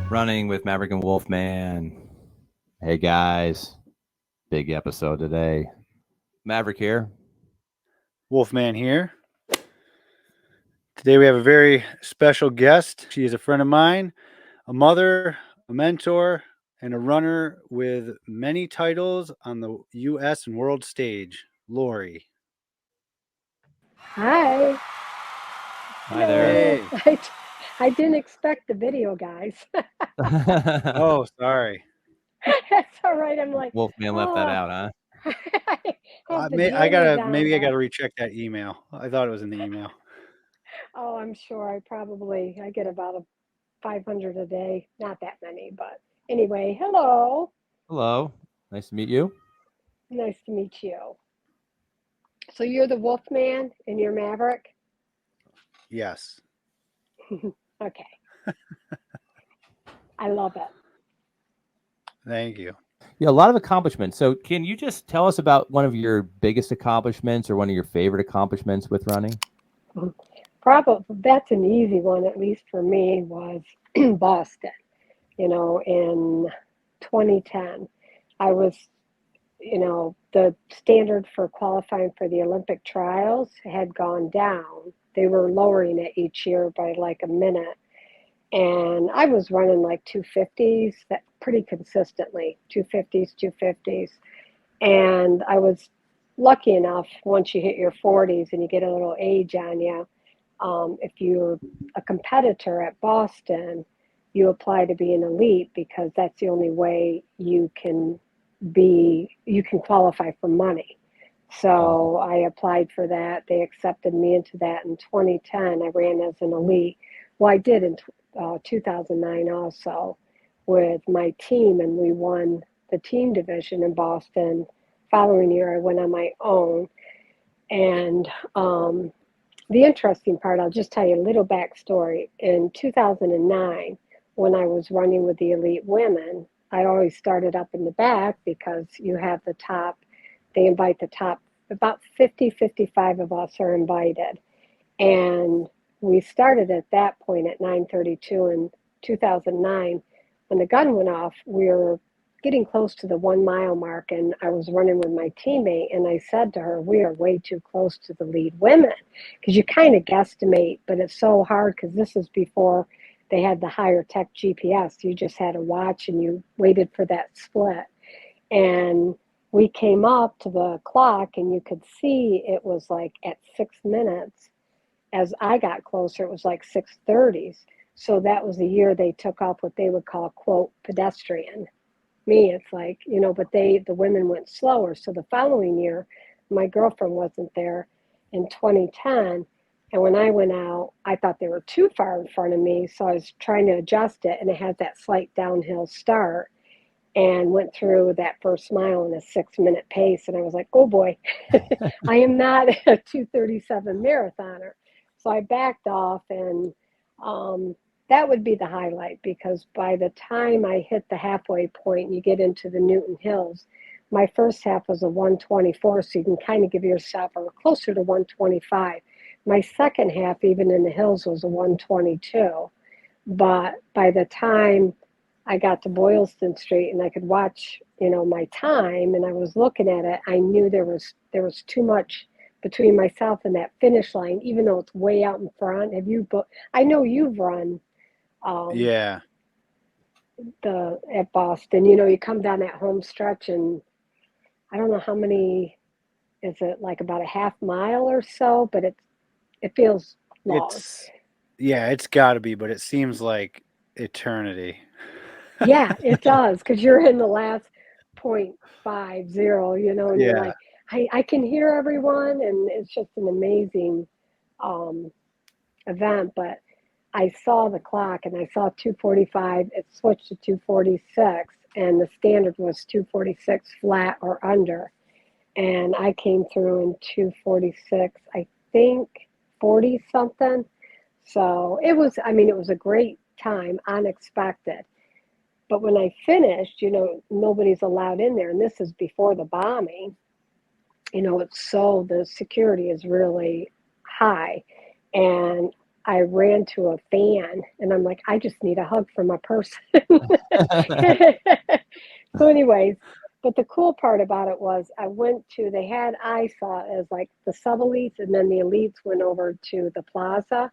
Running with Maverick and Wolfman. Hey guys, big episode today. Maverick here. Wolfman here. Today we have a very special guest. She is a friend of mine, a mother, a mentor, and a runner with many titles on the U.S. and world stage. Lori. Hi. Hi there. Hello. Hey. I didn't expect the video, guys. Oh, sorry. That's all right. I'm like, Wolfman left that oh, out, huh? I have the I jammies gotta on, but recheck that email. I thought it was in the email. oh, I'm sure I get about a 500 a day. Not that many, but anyway, hello. Hello. Nice to meet you. Nice to meet you. So you're the Wolfman and you're Maverick? Yes. Okay. I love it. Thank you. Yeah, a lot of accomplishments. So, can you just tell us about one of your biggest accomplishments or one of your favorite accomplishments with running? Probably that's an easy one, at least for me, was Boston. In 2010. I was, the standard for qualifying for the Olympic trials had gone down. They were lowering it each year by like a minute. And I was running like 250s that pretty consistently, 250s, 250s. And I was lucky enough once you hit your 40s and you get a little age on you, if you're a competitor at Boston, you apply to be an elite because that's the only way you can qualify for money. So I applied for that. They accepted me into that in 2010. I ran as an elite. Well, I did in 2009 also with my team, and we won the team division in Boston. Following year, I went on my own. And the interesting part, I'll just tell you a little backstory. In 2009, when I was running with the elite women, I always started up in the back because you have the top, they invite the top, about 50, 55 of us are invited. And we started at that point at 9:32 in 2009. When the gun went off, we were getting close to the 1 mile mark, and I was running with my teammate, and I said to her, we are way too close to the lead women, because you kind of guesstimate, but it's so hard because this is before they had the higher tech GPS. You just had to watch and you waited for that split. And we came up to the clock and you could see it was like at 6 minutes. As I got closer, it was like 6:30s. So that was the year they took off what they would call, quote, pedestrian. Me, it's like, but the women went slower. So the following year, my girlfriend wasn't there in 2010. And when I went out, I thought they were too far in front of me. So I was trying to adjust it, and it had that slight downhill start, and went through that first mile in a 6 minute pace. And I was like, oh boy, I am not a 2:37 marathoner. So I backed off, and that would be the highlight, because by the time I hit the halfway point and you get into the Newton Hills, my first half was a 124, so you can kind of give yourself or closer to 125. My second half, even in the hills, was a 122. But by the time I got to Boylston Street and I could watch, my time, and I was looking at it, I knew there was too much between myself and that finish line, even though it's way out in front. I know you've run um, Yeah. at Boston. You come down that home stretch, and I don't know how many is it, like about a half mile or so, but it feels long. It's got to be, but it seems like eternity. Yeah, it does, because you're in the last 0.50, and you're Yeah. like, I can hear everyone, and it's just an amazing um, event. But I saw the clock and I saw 2:45. It switched to 2:46, and the standard was 2:46 flat or under. And I came through in 2:46, I think 40 something. So it was a great time, unexpected. But when I finished, nobody's allowed in there. And this is before the bombing. The security is really high. And I ran to a fan, and I'm like, I just need a hug from a person. So anyways, but the cool part about it was they had ISA as like the sub-elites, and then the elites went over to the plaza,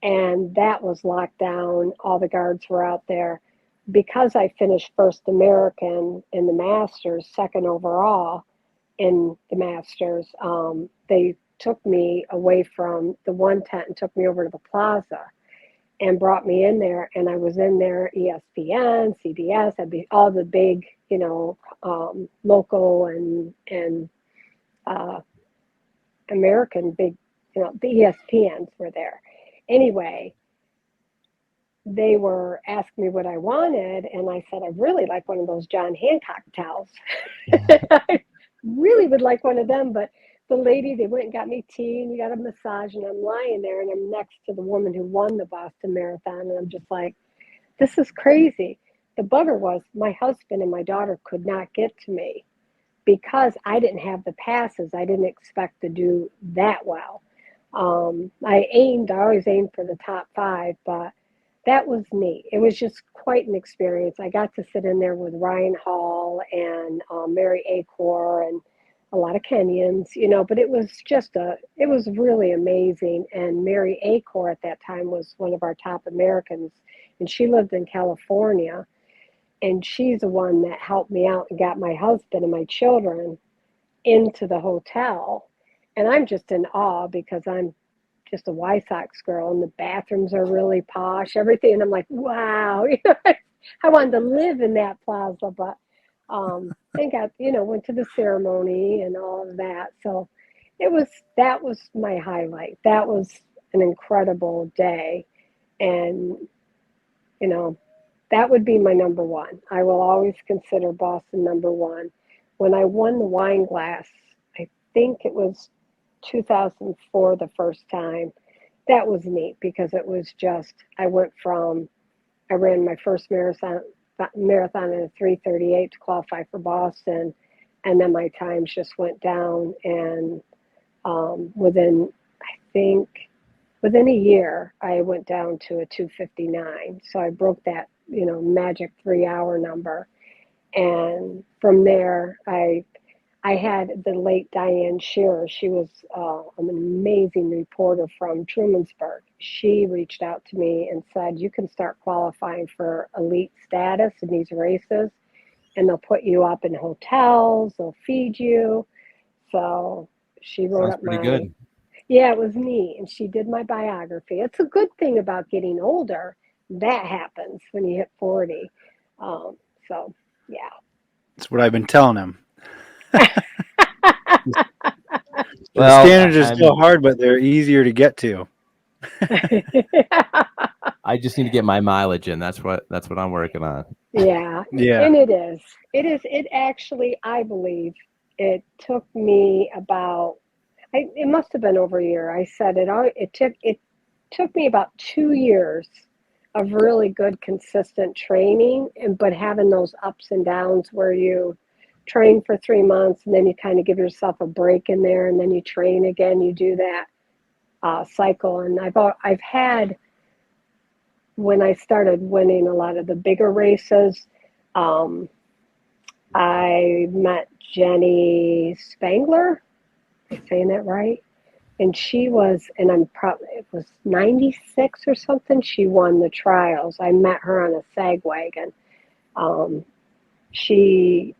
and that was locked down. All the guards were out there. Because I finished first American in the Masters, second overall in the Masters, they took me away from the one tent and took me over to the plaza and brought me in there. And I was in there, ESPN, CBS, all the big, local and American big, the ESPNs were there. Anyway, they were asking me what I wanted, and I said, I really like one of those John Hancock towels. I really would like one of them, but the lady, they went and got me tea, and you got a massage, and I'm lying there, and I'm next to the woman who won the Boston Marathon, and I'm just like, this is crazy. The bugger was my husband and my daughter could not get to me because I didn't have the passes. I didn't expect to do that well. I always aimed for the top 5, but that was neat. It was just quite an experience. I got to sit in there with Ryan Hall and Mary Acor and a lot of Kenyans, but it was really amazing. And Mary Acor at that time was one of our top Americans, and she lived in California, and she's the one that helped me out and got my husband and my children into the hotel. And I'm just in awe because I'm just a White Sox girl, and the bathrooms are really posh, everything. And I'm like, wow, I wanted to live in that plaza, but I got, went to the ceremony and all of that. So that was my highlight. That was an incredible day. And, that would be my number one. I will always consider Boston number one. When I won the wine glass, I think it was 2004 the first time. That was neat because it was just, I ran my first marathon in a 3:38 to qualify for Boston, and then my times just went down, and within a year I went down to a 2:59. So I broke that magic 3-hour number, and from there I had the late Diane Shearer. She was an amazing reporter from Trumansburg. She reached out to me and said, you can start qualifying for elite status in these races, and they'll put you up in hotels, they'll feed you. So she wrote Sounds up pretty good. Yeah, it was neat. And she did my biography. It's a good thing about getting older. That happens when you hit 40. So, yeah. That's what I've been telling him. Well, the standards are still hard, but they're easier to get to. I just need to get my mileage in. That's what I'm working on. Yeah. And it is. It actually, I believe, it took me about, it must have been over a year. I said it took me about 2 years of really good, consistent training, but having those ups and downs where you train for 3 months and then you kind of give yourself a break in there, and then you train again. You do that cycle. And I've had, when I started winning a lot of the bigger races, I met Jenny Spangler. Am I saying that right? And she was, and it was 96 or something. She won the trials. I met her on a sag wagon. She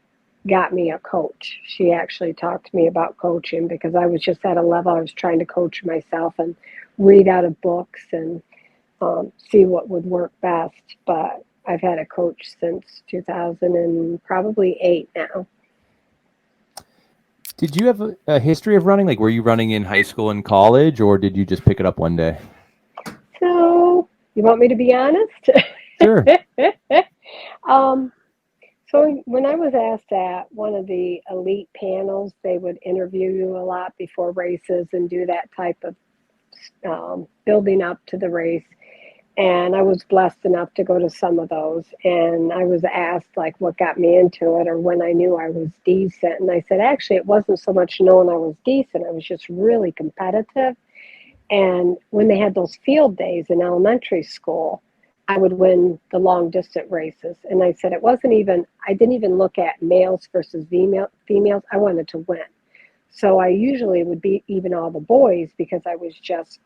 got me a coach. She actually talked to me about coaching because I was just at a level I was trying to coach myself and read out of books and see what would work best. But I've had a coach since 2000 and probably 8 now. Did you have a history of running? Like, were you running in high school and college, or did you just pick it up one day? So, you want me to be honest? Sure. So when I was asked at one of the elite panels, they would interview you a lot before races and do that type of building up to the race. And I was blessed enough to go to some of those. And I was asked, like, what got me into it or when I knew I was decent. And I said, actually, it wasn't so much knowing I was decent. I was just really competitive. And when they had those field days in elementary school, I would win the long distance races. And I said, I didn't even look at males versus females. I wanted to win. So I usually would beat even all the boys because I was just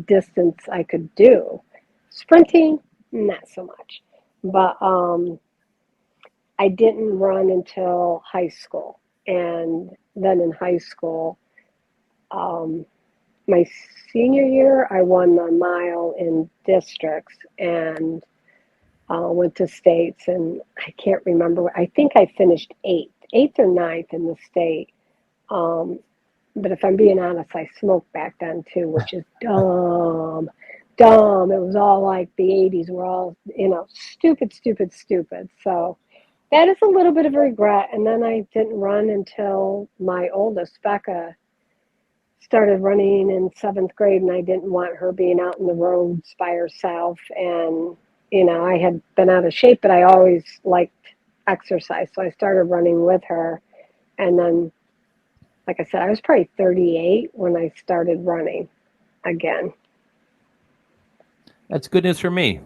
distance I could do. Sprinting, not so much. But I didn't run until high school. And then in high school, my senior year, I won the mile in districts and went to states. And I can't remember. I think I finished eighth or ninth in the state. But if I'm being honest, I smoked back then too, which is dumb. Dumb. It was all like the 80s were all, stupid. So that is a little bit of a regret. And then I didn't run until my oldest, Becca, started running in 7th grade, and I didn't want her being out in the roads by herself. And, I had been out of shape, but I always liked exercise. So I started running with her. And then, like I said, I was probably 38 when I started running again. That's good news for me.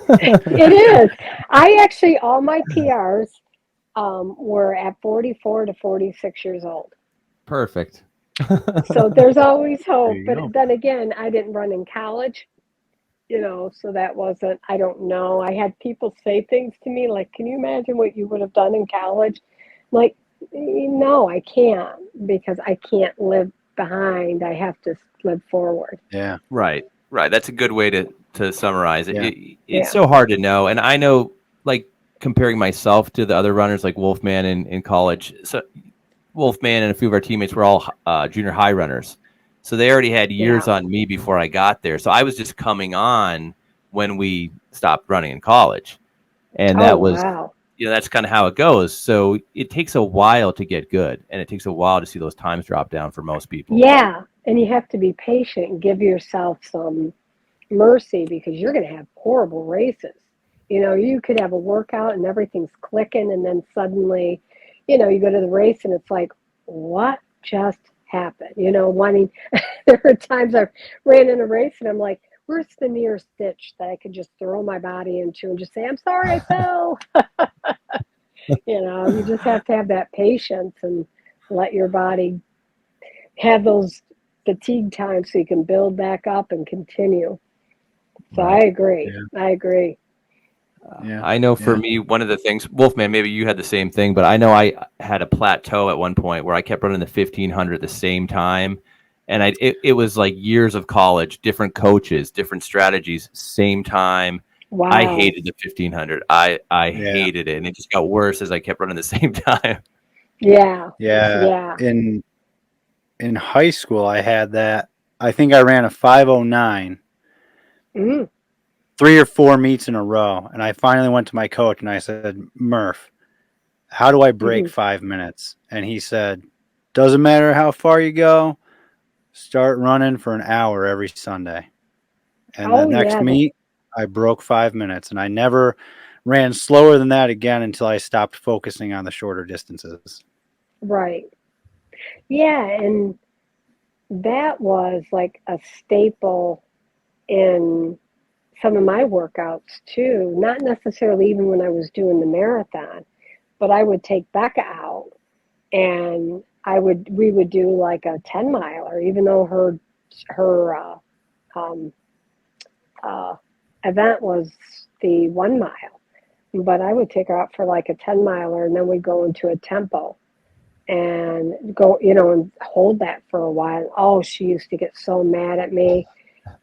It is. I actually, all my PRs were at 44 to 46 years old. Perfect. So there's always hope. you But go. then again, I didn't run in college, so that wasn't, I don't know. I had people say things to me like, can you imagine what you would have done in college? Like, no, I can't, because I can't live behind. I have to live forward. Yeah. Right. That's a good way to summarize it. Yeah. It's so hard to know. And I know, like, comparing myself to the other runners like Wolfman in college. So Wolfman and a few of our teammates were all junior high runners. So they already had years on me before I got there. So I was just coming on when we stopped running in college. And that was, wow. that's kind of how it goes. So it takes a while to get good. And it takes a while to see those times drop down for most people. Yeah. And you have to be patient and give yourself some mercy, because you're going to have horrible races. You could have a workout and everything's clicking, and then suddenly, you go to the race and it's like, what just happened? Wanting, there were times I ran in a race and I'm like, where's the nearest ditch that I could just throw my body into and just say, I'm sorry, I fell. You just have to have that patience and let your body have those fatigue times so you can build back up and continue. So Right. I agree. Yeah. I agree. I know for me, one of the things, Wolfman, maybe you had the same thing, but I know I had a plateau at one point where I kept running the 1500 at the same time. And it was like years of college, different coaches, different strategies, same time. Wow. I hated the 1500. I hated it. And it just got worse as I kept running the same time. Yeah. Yeah. In high school, I had that. I think I ran a 5:09. 3 or 4 meets in a row. And I finally went to my coach and I said, Murph, how do I break 5 minutes? And he said, doesn't matter how far you go, start running for an hour every Sunday. And the next meet, I broke 5 minutes, and I never ran slower than that again until I stopped focusing on the shorter distances. Right. Yeah. And that was like a staple in some of my workouts too. Not necessarily even when I was doing the marathon, but I would take Becca out and we would do like a 10 miler, even though her event was the 1 mile. But I would take her out for like a 10 miler, and then we'd go into a tempo and go, and hold that for a while. Oh, she used to get so mad at me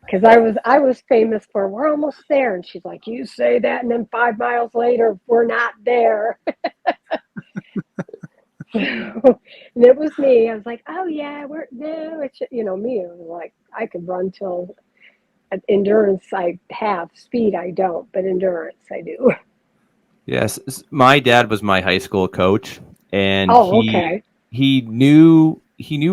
because I was famous for, we're almost there. And she's like, you say that, and then 5 miles later, we're not there. And it was me. I was like, oh yeah, it's me. It was like, I could run till endurance I have, speed I don't, but endurance I do. Yes. My dad was my high school coach, and okay. he knew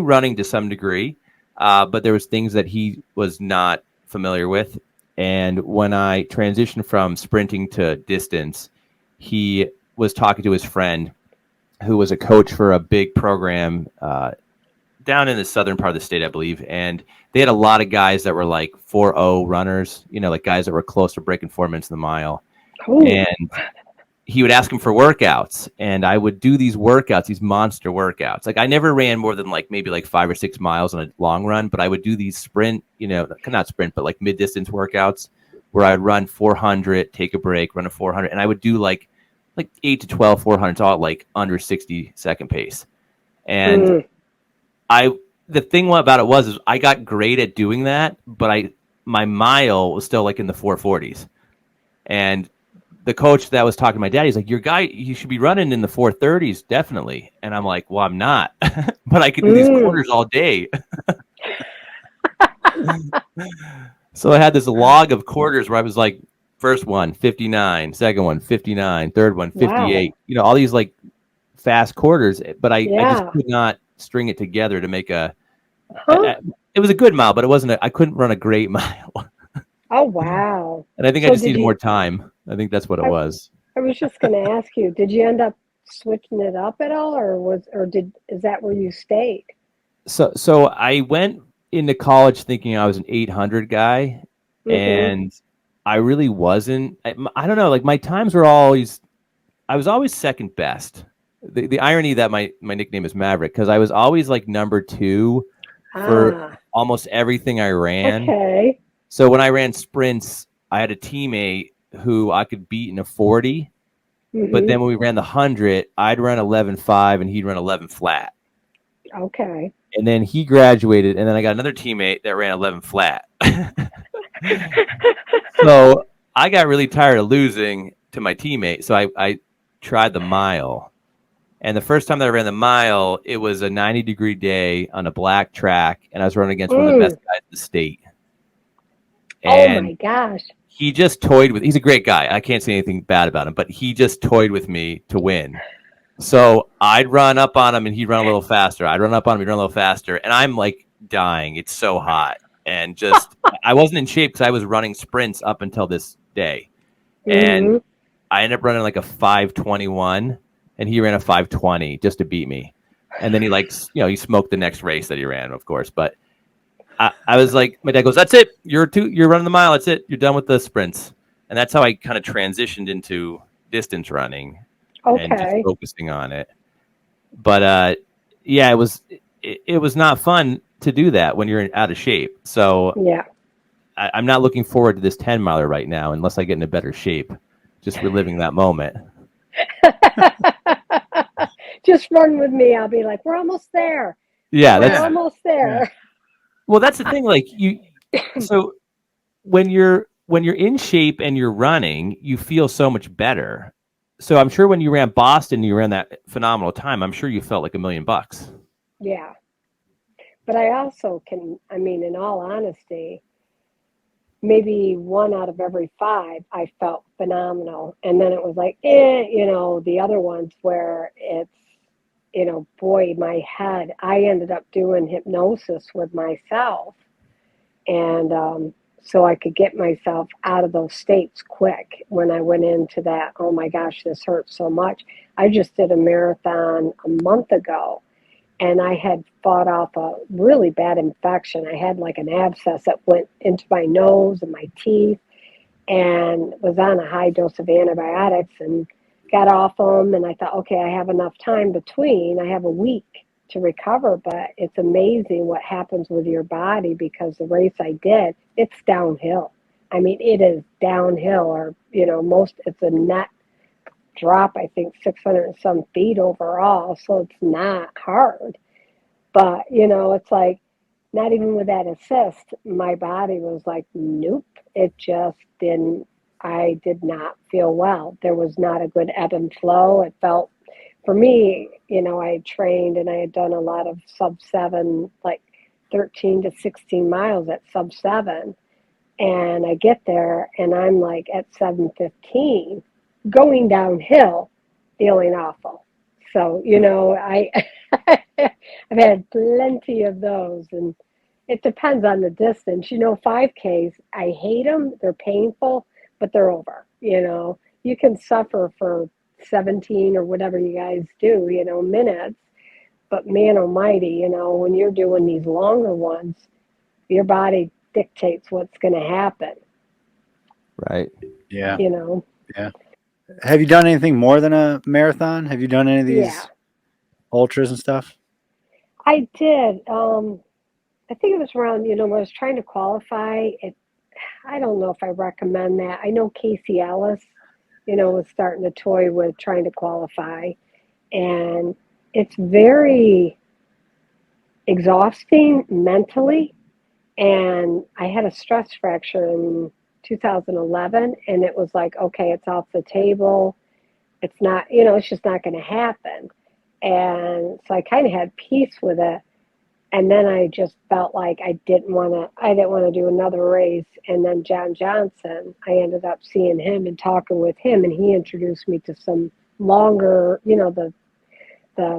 running to some degree, but there was things that he was not familiar with. And when I transitioned from sprinting to distance, he was talking to his friend who was a coach for a big program down in the southern part of the state, I believe, and they had a lot of guys that were like 4.0 runners, like guys that were close to breaking 4 minutes in the mile. Ooh. And he would ask him for workouts, and I would do these workouts, these monster workouts. Like I never ran more than maybe 5 or 6 miles on a long run, but I would do these sprint, not sprint, but like mid-distance workouts where I'd run 400, take a break, run a 400, and I would do like 8 to 12 400s all at under 60-second pace. And the thing about it is I got great at doing that, but my mile was still in the 440s. And the coach that was talking to my dad, he's like, you should be running in the 430s, definitely. And I'm like, well, I'm not, but I could do these quarters all day. So I had this log of quarters where I was like, first one, 59, second one, 59, third one, 58, Wow. All these fast quarters, but I just Yeah. could not string it together to make it was a good mile, but it wasn't, I couldn't run a great mile. Oh, wow. And I think I So just needed more time. I think that's what it was. I was just going to ask you, did you end up switching it up at all, is that where you stayed? So I went into college thinking I was an 800 guy, and I really wasn't. I don't know. My times were I was always second best. The irony that my nickname is Maverick, because I was always number 2 for almost everything I ran. Okay. So when I ran sprints, I had a teammate who I could beat in a 40. But then when we ran the 100, I'd run 11.5 and he'd run 11 flat. Okay. And then he graduated, and then I got another teammate that ran 11 flat. So I got really tired of losing to my teammate. So I tried the mile. And the first time that I ran the mile, it was a 90-degree day on a black track, and I was running against one of the best guys in the state. And oh my gosh. he just toyed with, he's a great guy. I can't say anything bad about him, but he just toyed with me to win. So I'd run up on him and he'd run a little faster. I'd run up on him, he'd run a little faster. And I'm dying. It's so hot. And just, I wasn't in shape because I was running sprints up until this day. And I ended up running a 5:21 and he ran a 5:20 just to beat me. And then he smoked the next race that he ran, of course. But I was like, my dad goes, that's it. You're running the mile. That's it. You're done with the sprints. And that's how I kind of transitioned into distance running and just focusing on it. But yeah, it was not fun to do that when you're out of shape. So yeah, I'm not looking forward to this 10 miler right now, unless I get into better shape, just reliving that moment. Just run with me. I'll be like, we're almost there. Yeah. We're almost there. Yeah. Well, that's the thing. So when you're in shape and you're running, you feel so much better. So I'm sure when you ran Boston, you ran that phenomenal time. I'm sure you felt like $1 million. Yeah. But I also in all honesty, maybe 1 out of every 5, I felt phenomenal. And then it was the other ones where it's, boy, my head, I ended up doing hypnosis with myself. And so I could get myself out of those states quick when I went into that, oh my gosh, this hurts so much. I just did a marathon a month ago, and I had fought off a really bad infection. I had an abscess that went into my nose and my teeth, and was on a high dose of antibiotics and got off them. And I thought, okay, I have enough time between. I have a week to recover, but it's amazing what happens with your body, because the race I did, it's downhill. I mean, it is downhill, or, it's a net drop, I think 600 and some feet overall. So it's not hard, but it's not even with that assist, my body was like, nope, it just didn't, I did not feel well. There was not a good ebb and flow. It felt, for me, I had trained and I had done a lot of sub-7, 13 to 16 miles at sub-7. And I get there and I'm at 7:15, going downhill, feeling awful. So, I've had plenty of those, and it depends on the distance. 5Ks, I hate them. They're painful, but they're over. You can suffer for 17 or whatever you guys do, minutes. but man almighty, you know, when you're doing these longer ones, your body dictates what's going to happen, Right. Yeah. you know. Yeah. Have you done anything more than a marathon? Have you done any of these Yeah, ultras and stuff? I did. I think it was around, you know, when I was trying to qualify. I don't know if I recommend that. I know Casey Ellis, you know, was starting to toy with trying to qualify, and it's very exhausting mentally. And I had a stress fracture in 2011, and it was like, okay, it's off the table. It's not, you know, it's just not going to happen. And so I kind of had peace with it. And then I just felt like I didn't want to do another race. And then John Johnson, I ended up seeing him and talking with him, and he introduced me to some longer, you know, the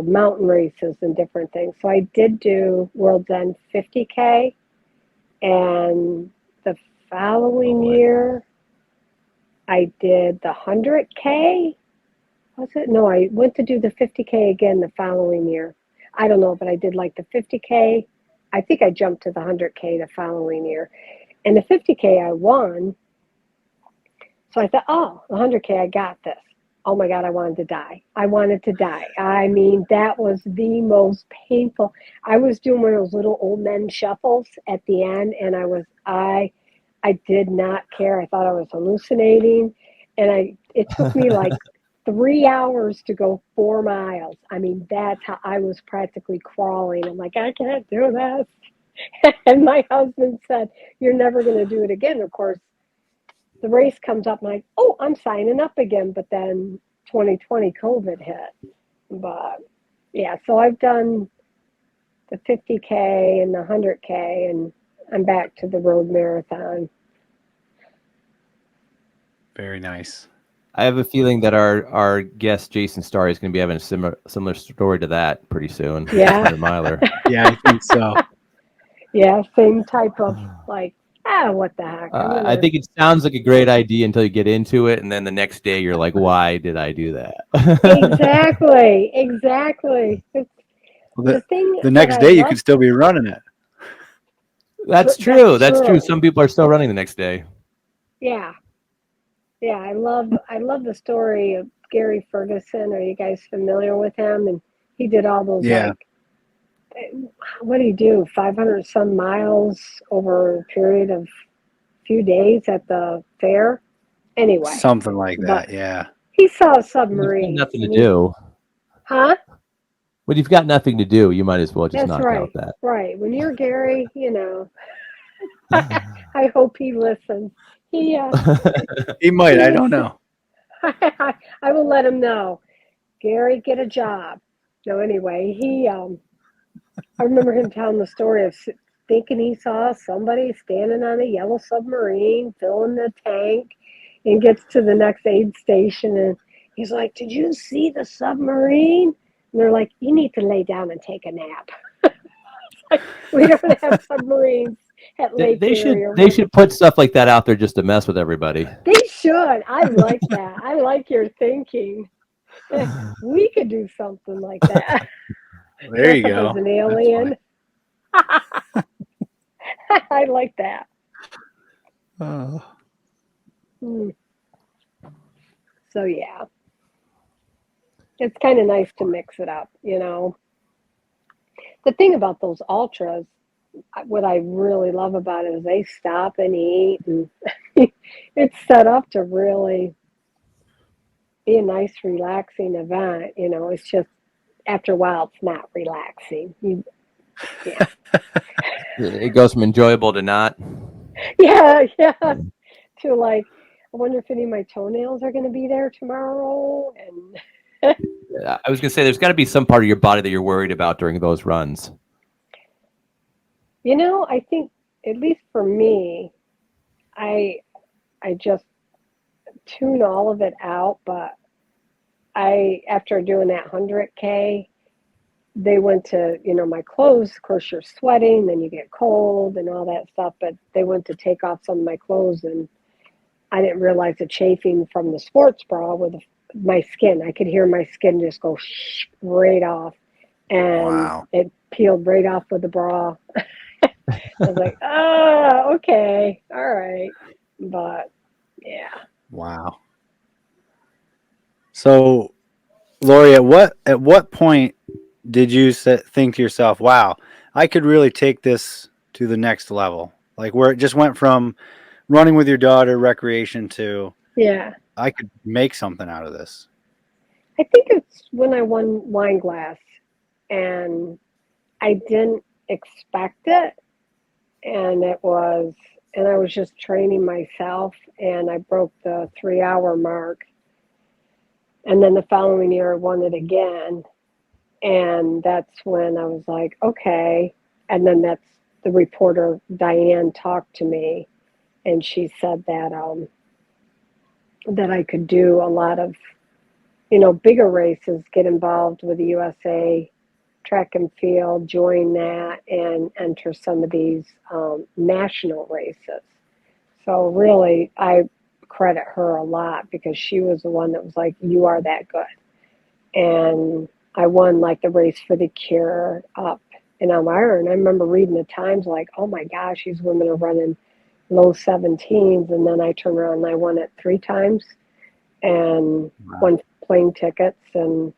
mountain races and different things. So I did do World's End 50K, and the following year I did the 100K. Was it? No, I went to do the 50K again the following year. I don't know, but I did like the 50K. I think I jumped to the 100K the following year. And the 50K I won. So I thought, oh, the 100K, I got this. Oh my God, I wanted to die. I wanted to die. I mean, that was the most painful. I was doing one of those little old men shuffles at the end, and I did not care. I thought I was hallucinating. And it took me like 3 hours to go 4 miles. I mean, that's how I was practically crawling. I'm like, I can't do this. And my husband said, you're never going to do it again. Of course, the race comes up, and I'm like, oh, I'm signing up again. But then 2020 COVID hit. But yeah, so I've done the 50K and the 100K, and I'm back to the road marathon. Very nice. I have a feeling that our guest Jason Starr is going to be having a similar story to that pretty soon. Yeah. 100 miler. Yeah, I think so. Yeah, same type of like, what the heck? I think it sounds like a great idea until you get into it, and then the next day you're like, "Why did I do that?" Exactly. It's Well, the thing the that next I day you love. could still be running it. That's true. That's true. Some people are still running the next day. Yeah, yeah. I love the story of Gary Ferguson. Are you guys familiar with him? And he did all those Yeah. what did he do? 500 some miles over a period of few days at the fair. Anyway, Something like but that, yeah. he saw a When you've got submarine. nothing to do. Huh? When you've got nothing to do, you might as well just That's knock right. out that. Right. When you're Gary, you know, I hope he listens. He He might, I don't know. I will let him know. Gary, get a job. No, anyway, I remember him telling the story of thinking he saw somebody standing on a yellow submarine filling the tank, and gets to the next aid station, and he's like, "Did you see the submarine?" And they're like, "You need to lay down and take a nap." Like, we don't have submarines at Lake Erie. They should put stuff like that out there just to mess with everybody. They should. I like that. I like your thinking. We could do something like that. There you Dress up go. as an alien. I like that. Oh. So yeah, it's kind of nice to mix it up, you know. The thing about those ultras, what I really love about it is they stop and eat, and it's set up to really be a nice, relaxing event. You know, it's just after a while, it's not relaxing. Yeah, It goes from enjoyable to not. yeah. To like, I wonder if any of my toenails are going to be there tomorrow, and I was going to say, there's got to be some part of your body that you're worried about during those runs. you know, I think at least for me, I just tune all of it out. But after doing that 100K, they went to, you know, my clothes. Of course, you're sweating, then you get cold and all that stuff. But they went to take off some of my clothes, and I didn't realize the chafing from the sports bra with my skin. I could hear my skin just go right off. and Wow. it peeled right off with the bra. I was like, oh, okay, all right, but yeah. Wow. So, Lori, at what point did you think to yourself, "Wow, I could really take this to the next level"? Like where it just went from running with your daughter, recreation, to Yeah, I could make something out of this. I think it's when I won wine glass, and I didn't expect it, and I was just training myself, and I broke the 3 hour mark, and then the following year I won it again, and that's when I was like, okay, and then that's the reporter Diane talked to me, and she said that I could do a lot of bigger races, get involved with the USA track and field, join that, and enter some of these national races. So really, I credit her a lot because she was the one that was like, "You are that good." And I won like the race for the cure up in Elmira. And I remember reading the times like, "Oh my gosh, these women are running low 17s." And then I turned around and I won it 3 times and won plane tickets and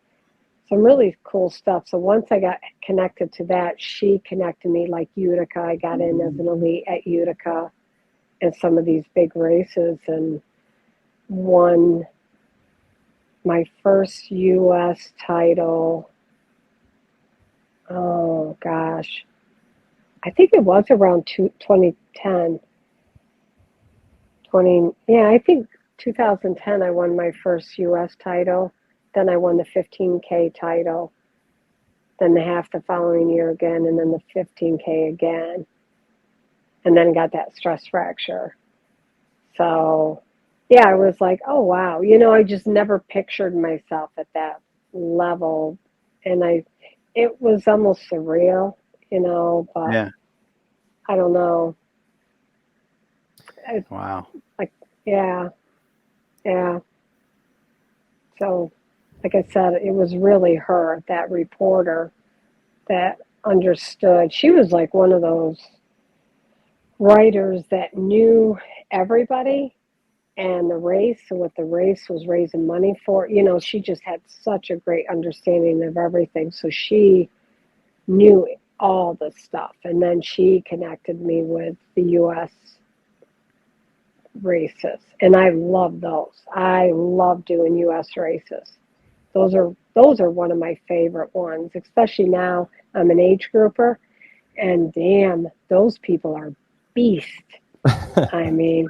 some really cool stuff. So once I got connected to that, she connected me like Utica. I got in as an elite at Utica and some of these big races and won my first U.S. title. Oh gosh, I think it was around 2010. Yeah, I think 2010 I won my first U.S. title. Then I won the 15K title. Then the half the following year again, and then the 15K again. And then got that stress fracture. So, yeah, I was like, oh, wow. I just never pictured myself at that level. And it was almost surreal, but Yeah. I don't know. Wow. Like, yeah, yeah. So, like I said, it was really her, that reporter, that understood. She was like one of those writers that knew everybody and the race and what the race was raising money for. She just had such a great understanding of everything. So she knew all the stuff. And then she connected me with the U.S. races. And I love those. I love doing U.S. races. Those are one of my favorite ones, especially now I'm an age grouper. And damn, those people are beast. I mean,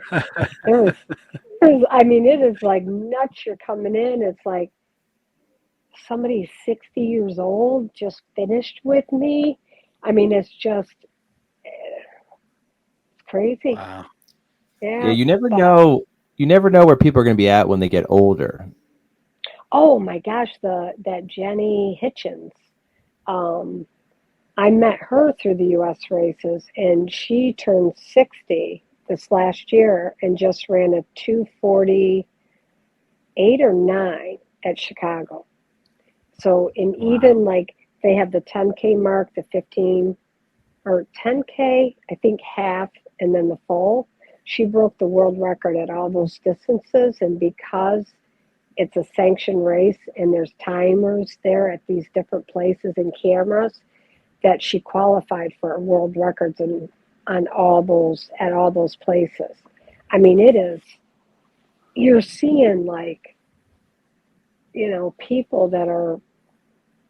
it is like nuts. You're coming in. It's like somebody 60 years old just finished with me. It's just it's crazy. Wow. Yeah, Yeah. you never But know. You never know where people are going to be at when they get older. oh my gosh, that Jenny Hitchens. Um, I met her through the U.S. races, and she turned 60 this last year and just ran a 2:48 or 9 at Chicago. So, and Wow. even like they have the 10K mark, the 15 or 10K, I think half, and then the full. She broke the world record at all those distances, and because it's a sanctioned race and there's timers there at these different places and cameras, that she qualified for world records and on all those places. It is, you're seeing like, people that are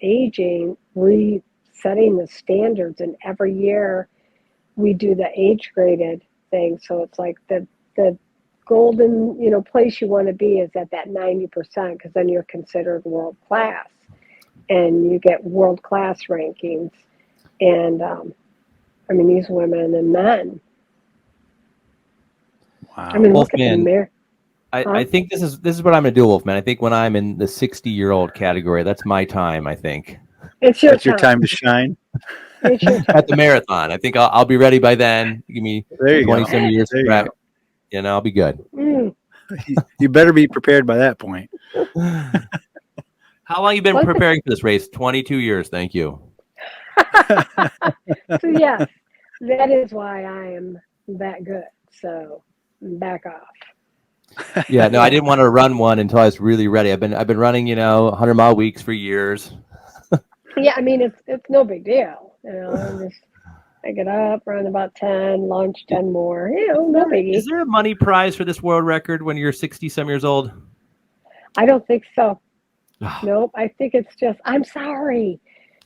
aging resetting the standards, and every year we do the age graded thing. So it's like the golden, place you want to be is at that 90% because then you're considered world class and you get world class rankings. And these women and men. Wow. Look at the Wolfman, mirror. I, Huh? I think this is what I'm going to do, Wolfman. I think when I'm in the 60-year-old category, that's my time. I think It's your That's your time. time to shine. It's your at the time. marathon. I think I'll be ready by then. Give me There you 20 go. some years There you prep, go. and I'll be good. Mm. You better be prepared by that point. How long you been Was it? preparing for this race? 22 years. Thank you. So yes, that is why I am that good. So back off. Yeah, no, I didn't want to run one until I was really ready. I've been running, 100-mile weeks for years. Yeah, I mean it's no big deal. I get up, run about 10, lunch 10 more. No Is biggie. there a money prize for this world record when you're 60-some years old? I don't think so. Nope. I think it's just. I'm sorry.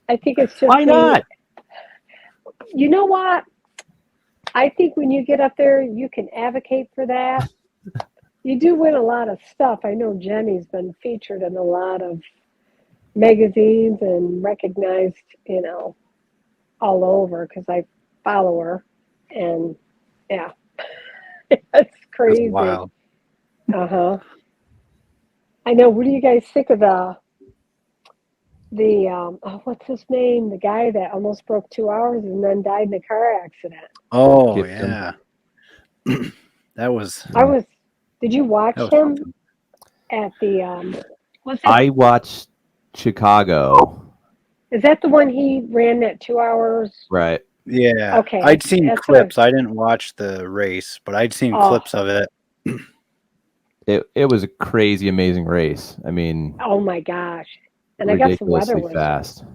I think it's just Why not? You know what? I think when you get up there, you can advocate for that. You do win a lot of stuff. I know Jenny's been featured in a lot of magazines and recognized, all over because I follow her. And yeah, it's That's crazy. wild. Uh-huh. I know. What do you guys think of what's his name? The guy that almost broke 2 hours and then died in a car accident. Oh, Gibson. yeah. That was Did you watch him something. at the, I watched Chicago. is that the one he ran that 2 hours? Right. Yeah. Okay. I'd seen that's clips. I didn't watch the race, but I'd seen Oh. clips of it. It was a crazy, amazing race. I mean, Oh my gosh. And I guess the weather ridiculously was fast.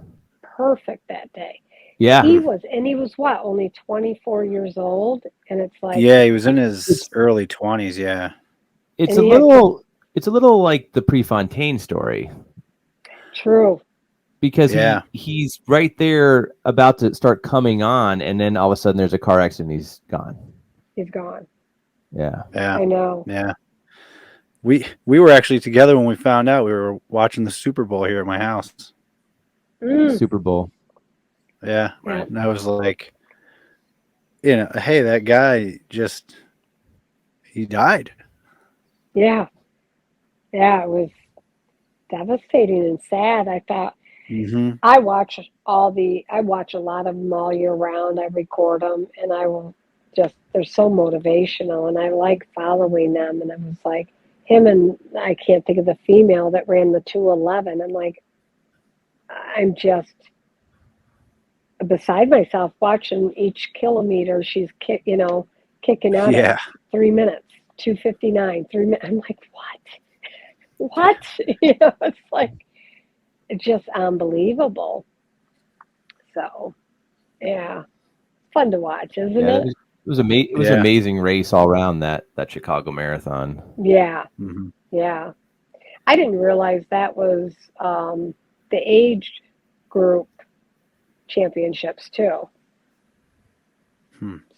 perfect that day. Yeah. He was what, only 24 years old? And it's like, Yeah, he was in his early 20s. Yeah. It's And a he had little like the Prefontaine story true. because Yeah. he's right there about to start coming on, and then all of a sudden there's a car accident. He's gone. He's gone. Yeah. Yeah. I know. Yeah. We were actually together when we found out. We were watching the Super Bowl here at my house. Mm, Super Bowl. Yeah. Right. And I was like, hey, that guy he died. yeah. Yeah, it was devastating and sad. I thought, Mm-hmm. I watch a lot of them all year round. I record them and I will they're so motivational and I like following them. And I was like, him and I can't think of the female that ran the 2:11. I'm like, I'm just beside myself watching each kilometer she's kicking out Yeah. at 3 minutes, 2:59, 3 minutes. I'm like, what? It's like, it's just unbelievable. So, yeah, fun to watch, isn't Yeah, it? it was Yeah. amazing race all around that Chicago Marathon. Yeah, Mm-hmm. yeah. I didn't realize that was the age group championships too.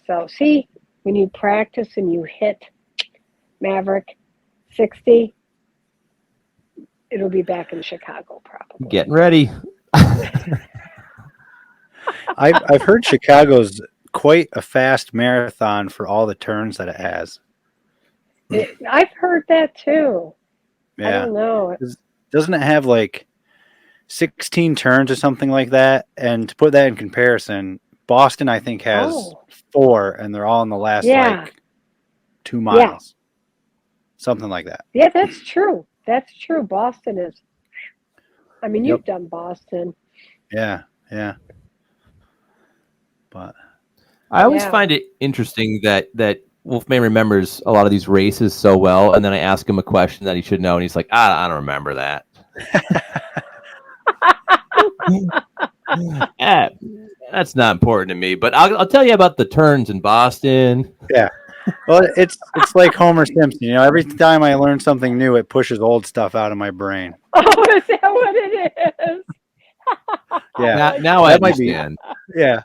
So, see, when you practice and you hit Maverick 60, it'll be back in Chicago probably. Getting ready. I've heard Chicago's quite a fast marathon for all the turns that it has. I've heard that too. I Yeah. don't know. Doesn't it have like 16 turns or something like that? And to put that in comparison, Boston, I think, has 4, and they're all in the last like 2 miles. Something like that. Yeah, that's true. That's true. Boston is. I mean, Yep. you've done Boston. Yeah, yeah. But I always find it interesting that Wolfman remembers a lot of these races so well, and then I ask him a question that he should know, and he's like, I don't remember that. That's not important to me, but I'll tell you about the turns in Boston. Yeah. Well, it's like Homer Simpson. Every time I learn something new, it pushes old stuff out of my brain. Oh, is that what it is? Yeah. Now I understand. Yeah.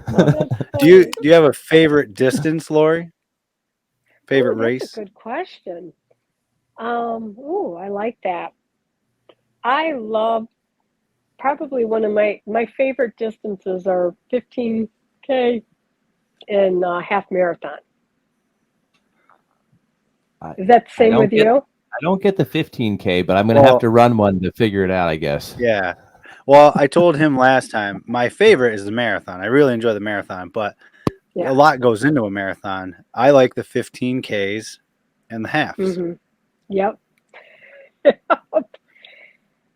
Oh, Do you have a favorite distance, Lori? Favorite race? That's a good question. I like that. I love probably one of my favorite distances are 15K and half marathon. Is that the same with you? I don't get the 15K, but I'm going to have to run one to figure it out, I guess. Yeah. Well, I told him last time, my favorite is the marathon. I really enjoy the marathon, but a lot goes into a marathon. I like the 15Ks and the halves. Mm-hmm. Yep.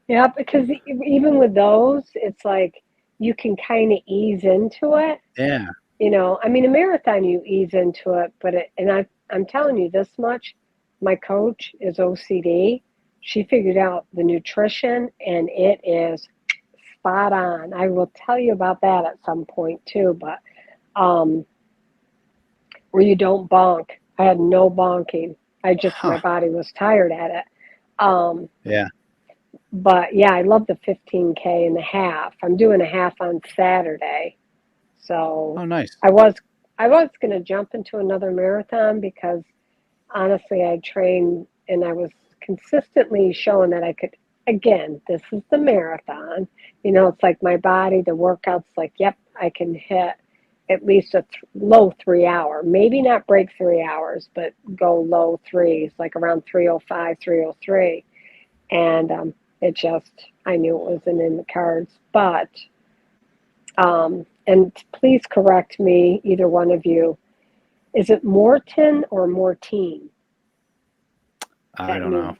Yeah, because even with those, it's like you can kind of ease into it. Yeah. I mean, a marathon you ease into it, I'm telling you this much, my coach is OCD. She figured out the nutrition, and it is spot on. I will tell you about that at some point too, but um, where you don't bonk. I had no bonking. My body was tired at it. Yeah. But yeah, I love the 15K and the half. I'm doing a half on Saturday. So Oh, nice. I was I was going to jump into another marathon because honestly, I trained and I was consistently showing that I could. Again, this is the marathon. It's like my body, the workouts. Like, yep, I can hit at least a low 3 hour. Maybe not break 3 hours, but go low threes, like around 305, 303. And I knew it wasn't in the cards. But and please correct me, either one of you. Is it Morton or Mortine? I don't know.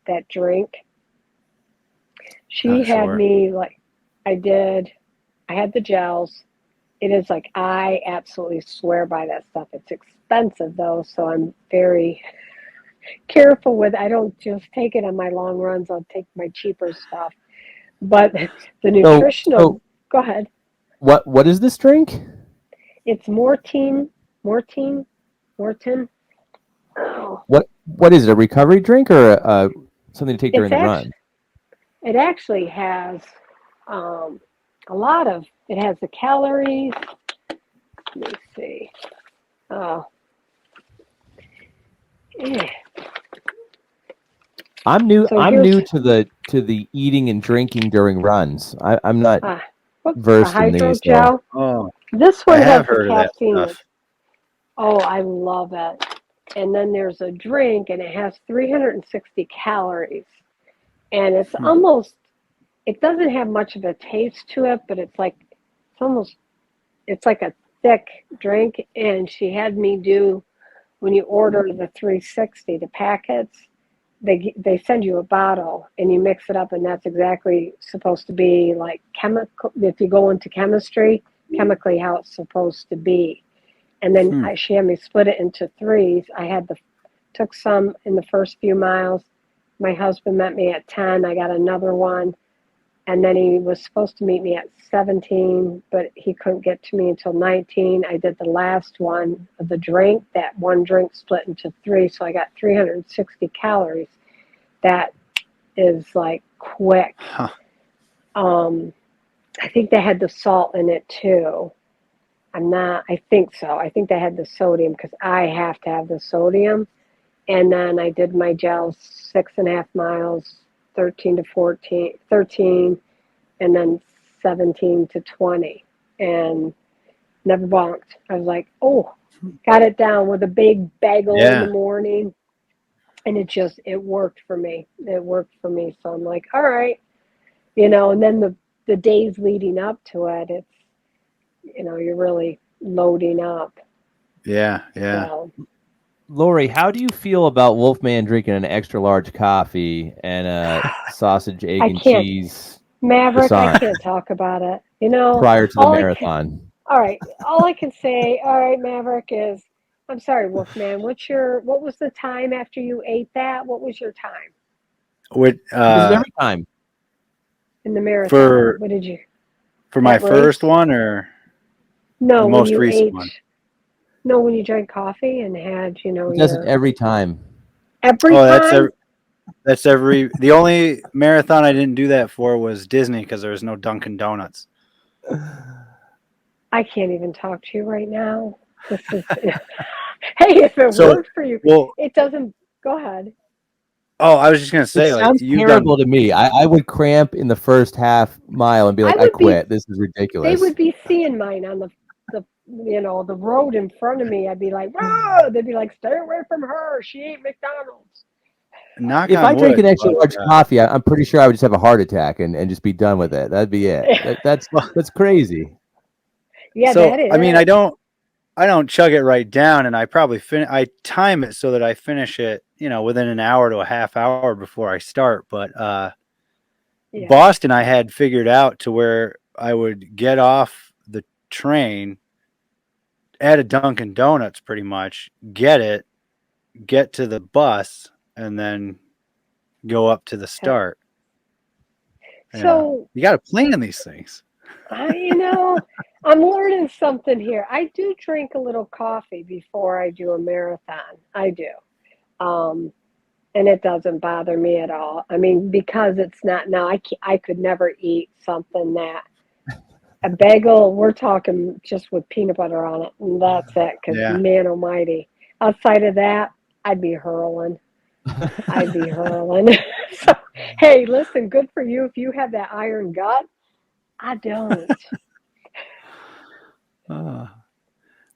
That drink. She Not had sure. me like, I had the gels. It is like, I absolutely swear by that stuff. It's expensive though, so I'm very careful with, I don't just take it on my long runs. I'll take my cheaper stuff. But the nutritional, So go ahead. what is this drink? It's Morton. Oh, What is it? A recovery drink or something to take during it's the run? it actually has a lot of, it has the calories. Let me see. Oh, yeah. I'm new. So I'm here's new to the eating and drinking during runs. I'm not whoops, a versed in these. So hydrogel. Oh, This I one has have the heard of that caffeine. stuff. Oh, I love it. And then there's a drink, and it has 360 calories. And it's almost, it doesn't have much of a taste to it, but it's like a thick drink. And she had me do, when you order the 360, the packets, they send you a bottle and you mix it up, and that's exactly supposed to be like chemical. If you go into chemistry, chemically how it's supposed to be. And then she had me split it into threes. Took some in the first few miles. My husband met me at 10. I got another one. And then he was supposed to meet me at 17, but he couldn't get to me until 19. I did the last one of the drink. That one drink split into three, so I got 360 calories. That is like quick. Huh. I think they had the salt in it too. I think so. I think they had the sodium because I have to have the sodium. And then I did my gels 6.5 miles, 13 to 14, 13, and then 17 to 20. And never bonked. I was like, oh, got it down with a big bagel in the morning. And it worked for me. It worked for me. So I'm like, all right. And then the days leading up to it, it's, you're really loading up. Yeah. So, Lori, how do you feel about Wolfman drinking an extra large coffee and a sausage, egg, and cheese Maverick, croissant I can't talk about it. prior to the marathon? All right. All I can say, all right, Maverick, is I'm sorry, Wolfman. What was the time after you ate that? What was your time With This is every time. in the marathon? What did you? For my first race? one or No, the when most you recent ate. one? No, when you drank coffee and had, He does it every time. every time. That's every. The only marathon I didn't do that for was Disney because there was no Dunkin' Donuts. I can't even talk to you right now. This is. Hey, if it worked for you, it doesn't. Go ahead. Oh, I was just gonna say, It sounds terrible to me. I would cramp in the first half mile and be like, I quit. This is ridiculous. They would be seeing mine on the the road in front of me. I'd be like, whoa! They'd be like, stay away from her. She ate McDonald's. If I drank an extra large coffee, I'm pretty sure I would just have a heart attack and just be done with it. That'd be it. That's crazy. Yeah, so, that is. I mean, I don't I don't chug it right down, and I probably I time it so that I finish it, within an hour to a half hour before I start. But Yeah. Boston, I had figured out to where I would get off the train at a Dunkin' Donuts, pretty much, get to the bus, and then go up to the start. So you got to plan these things. I'm learning something here. I do drink a little coffee before I do a marathon. I do. And it doesn't bother me at all. I mean, because it's not now, I could never eat something that a bagel, we're talking just with peanut butter on it, and that's it, because man almighty. Outside of that, I'd be hurling. So, hey, listen, good for you if you have that iron gut. I don't.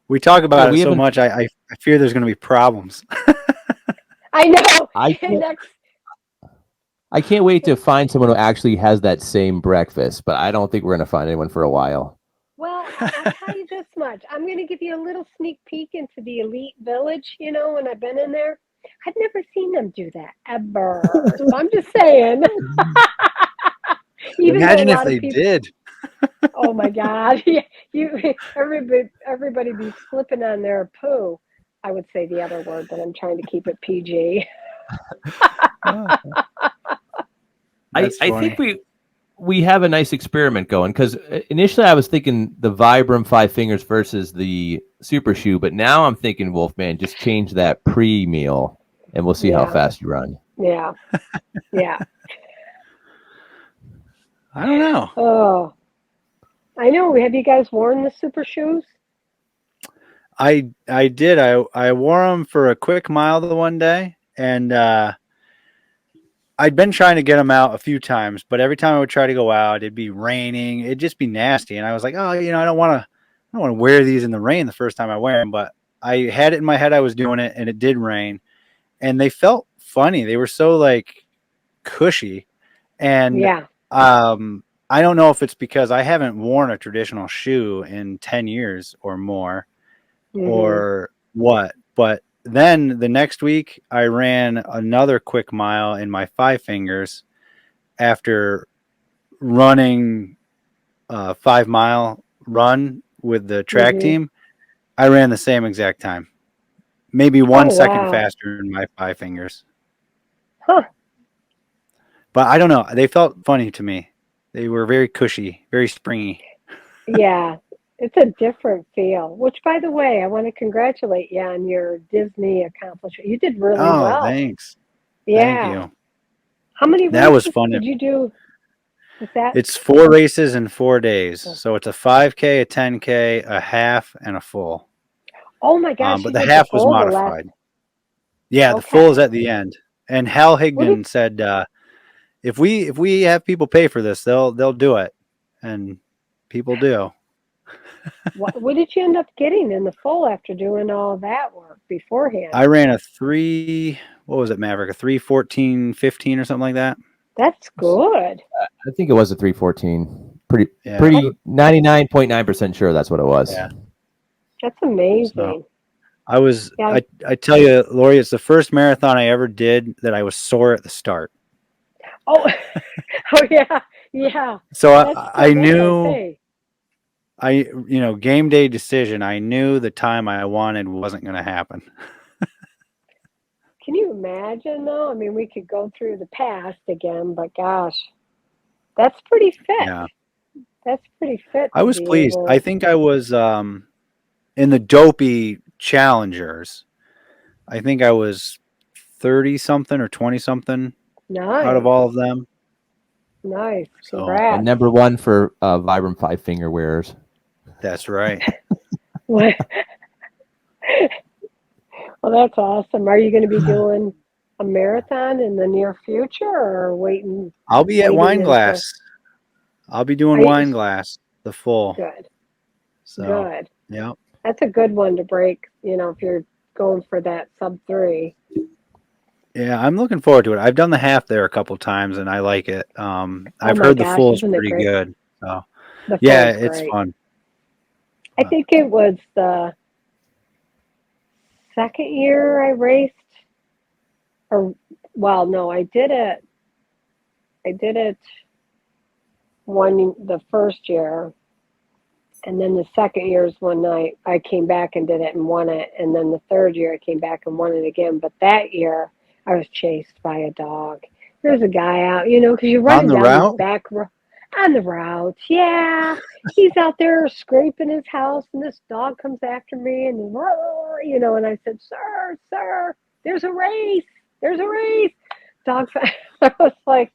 We talk about it so much, I fear there's going to be problems. I know. I can't wait to find someone who actually has that same breakfast, but I don't think we're going to find anyone for a while. Well, I'll tell you this much. I'm going to give you a little sneak peek into the elite village, when I've been in there. I've never seen them do that, ever. So I'm just saying. Imagine if they did. Oh, my God. Everybody be slipping on their poo. I would say the other word, but I'm trying to keep it PG. I think we have a nice experiment going, because initially I was thinking the Vibram 5 Fingers versus the Super Shoe, but now I'm thinking, Wolfman, just change that pre-meal and we'll see how fast you run. Yeah. I don't know. Oh, I know. Have you guys worn the Super Shoes? I did. I wore them for a quick mile the one day, and I'd been trying to get them out a few times, but every time I would try to go out, it'd be raining. It'd just be nasty, and I was like, oh, I don't want to wear these in the rain the first time I wear them. But I had it in my head I was doing it, and it did rain, and they felt funny. They were so like cushy, and I don't know if it's because I haven't worn a traditional shoe in 10 years or more, or what, but then the next week I ran another quick mile in my 5 Fingers after running a 5-mile run with the track team. I ran the same exact time, maybe 1 second faster in my 5 Fingers. But I don't know. They felt funny to me. They were very cushy, very springy. Yeah. It's a different feel, which, by the way, I want to congratulate you on your Disney accomplishment. You did really well. Oh, thanks. Yeah. Thank you. How many races did you do with that? It's 4 races in 4 days. So it's a 5K, a 10K, a half, and a full. Oh, my gosh. But the half was modified. Yeah, the full is at the end. And Hal Higdon said, if we have people pay for this, they'll do it. And people do. What did you end up getting in the full after doing all that work beforehand? I ran a 3, what was it, Maverick? A 3:14:15 or something like that. That's good. I think it was a 3:14. Pretty 99.9% sure that's what it was. Yeah. That's amazing. So I tell you, Lori, it's the first marathon I ever did that I was sore at the start. Oh yeah. So I knew. Game day decision, I knew the time I wanted wasn't going to happen. Can you imagine, though? I mean, we could go through the past again, but gosh, that's pretty fit. Yeah. That's pretty fit. I was pleased. I think I was in the dopey challengers. I think I was 30-something or 20-something out of all of them. Nice. So, and number 1 for Vibram 5 Finger wearers. That's right. Well, that's awesome. Are you going to be doing a marathon in the near future, or waiting? I'll be at Wineglass. I'll be doing Wineglass, the full. Good. So, good. Yeah. That's a good one to break, if you're going for that sub 3. Yeah, I'm looking forward to it. I've done the half there a couple times, and I like it. I've heard the full is pretty good. So, yeah, it's fun. I think it was the second year I raced, or well, no, I did it. I did it the first year, and then the second year is one night I came back and did it and won it, and then the third year I came back and won it again. But that year I was chased by a dog. There's a guy out, because you're running On the down route? this back road on the route. Yeah, he's out there scraping his house, and this dog comes after me, and and I said, "Sir, there's a race. There's a race." Dog. I was like,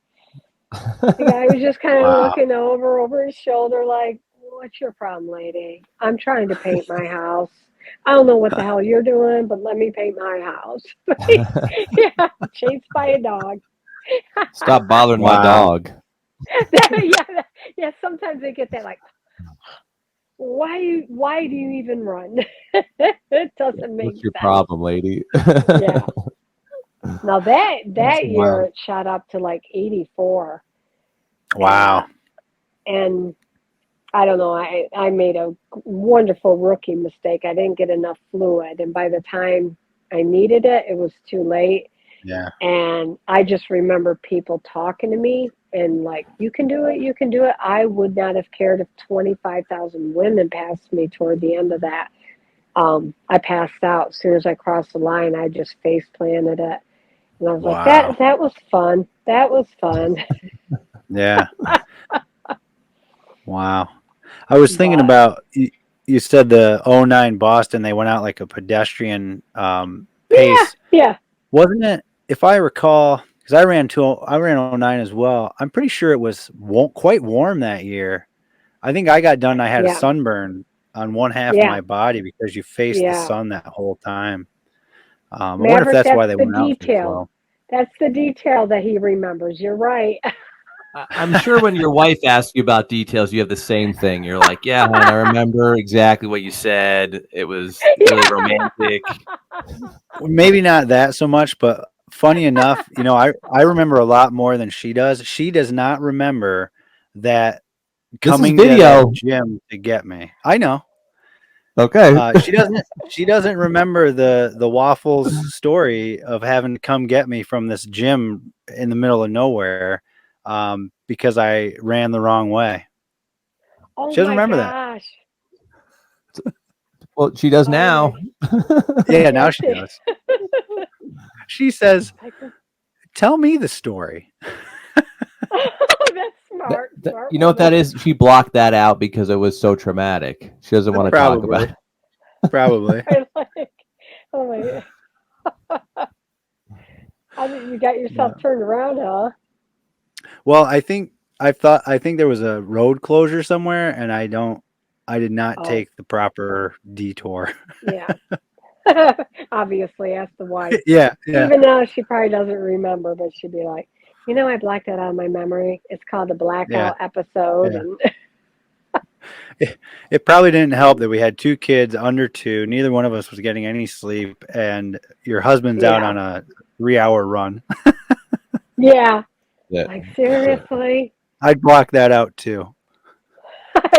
the guy was just kind of Wow. looking over his shoulder, like, "What's your problem, lady? I'm trying to paint my house. I don't know what the hell you're doing, but let me paint my house." Yeah, chased by a dog. Stop bothering my Wow. dog. Yeah. Sometimes they get that, like, why do you even run? It doesn't make What's your sense. problem, lady? Yeah. Now that That's year wild. it shot up to like 84. Wow. And I don't know, I made a wonderful rookie mistake. I didn't get enough fluid, and by the time I needed it, it was too late. Yeah. And I just remember people talking to me and like, "You can do it, you can do it." I would not have cared if 25,000 women passed me toward the end of that. I passed out as soon as I crossed the line. I just face planted it. And I was like, Wow. that was fun. That was fun. Yeah. Wow. I was thinking But about, you said the '09 Boston, they went out like a pedestrian pace. yeah. Wasn't it, if I recall, because I ran '09 as well. I'm pretty sure it was quite warm that year. I think I got done. I had a Yeah. sunburn on one half of Yeah. my body because you faced the Yeah. sun that whole time. I wonder if Maverick, that's why that's they the went out so detail. slow. That's the detail that he remembers. You're right. I'm sure when your wife asks you about details, you have the same thing. You're like, "Yeah, hon, I remember exactly what you said. It was really Yeah. romantic." Maybe not that so much, but funny enough, I remember a lot more than she does. She does not remember that This is coming to that video. gym to get me. I know. Okay. She doesn't remember the waffles story of having to come get me from this gym in the middle of nowhere, because I ran the wrong way. Oh She doesn't my remember that. gosh. Well, she does Oh now. Yeah, now she does. She says, "Tell me the story." That's smart. Smart You know what that woman. is? She blocked that out because it was so traumatic. She doesn't want to talk about it. Probably. I like, oh my, you got yourself turned around, huh? Well, I think there was a road closure somewhere, and I did not Oh, take the proper detour. yeah. Obviously, ask the wife. Yeah. Even though she probably doesn't remember, but she'd be like, I blacked that out of my memory. It's called a blackout episode. Yeah. And It probably didn't help that we had 2 kids under 2. Neither one of us was getting any sleep, and your husband's out on a 3-hour run. yeah. Yeah. Like, seriously? I'd block that out too.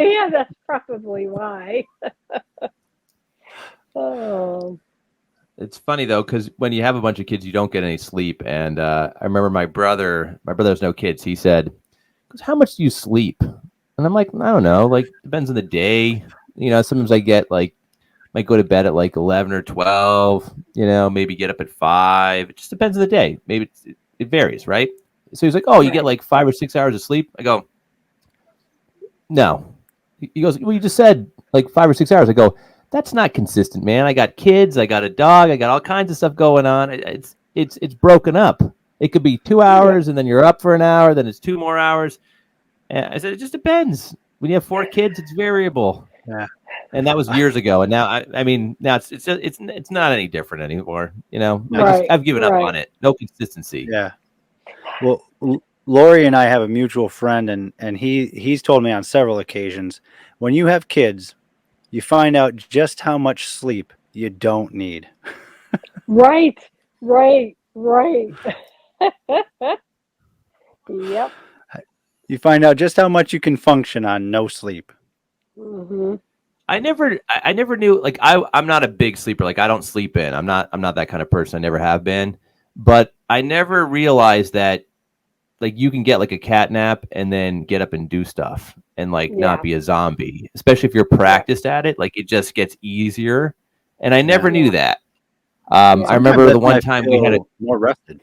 Yeah, that's probably why. Oh. It's funny though, because when you have a bunch of kids, you don't get any sleep. And I remember my brother has no kids. He said, "How much do you sleep?" And I'm like, "I don't know. Like, depends on the day. Sometimes I might go to bed at like 11 or 12. Maybe get up at 5. It just depends on the day. Maybe it varies, right?" So he's like, "Oh, you get like 5 or 6 hours of sleep?" I go, "No." He goes, "Well, you just said like 5 or 6 hours." I go, "That's not consistent, man. I got kids, I got a dog, I got all kinds of stuff going on. It's broken up. It could be 2 hours, and then you're up for an hour, then it's 2 more hours." And I said, "It just depends. When you have 4 kids, it's variable." Yeah. And that was years ago. And now, I mean, now it's not any different anymore. I've given up on it. No consistency. Yeah. Well, Lori and I have a mutual friend, and he's told me on several occasions, when you have kids, you find out just how much sleep you don't need. Right. Yep. You find out just how much you can function on no sleep. Mm-hmm. I never knew. Like I'm not a big sleeper. Like I don't sleep in. I'm not that kind of person. I never have been. But I never realized that like you can get like a cat nap and then get up and do stuff and like not Yeah. be a zombie, especially if you're practiced at it. Like it just gets easier. And I never knew that. I Yeah. Sometimes remember the that's when one I time we had a feel more rested.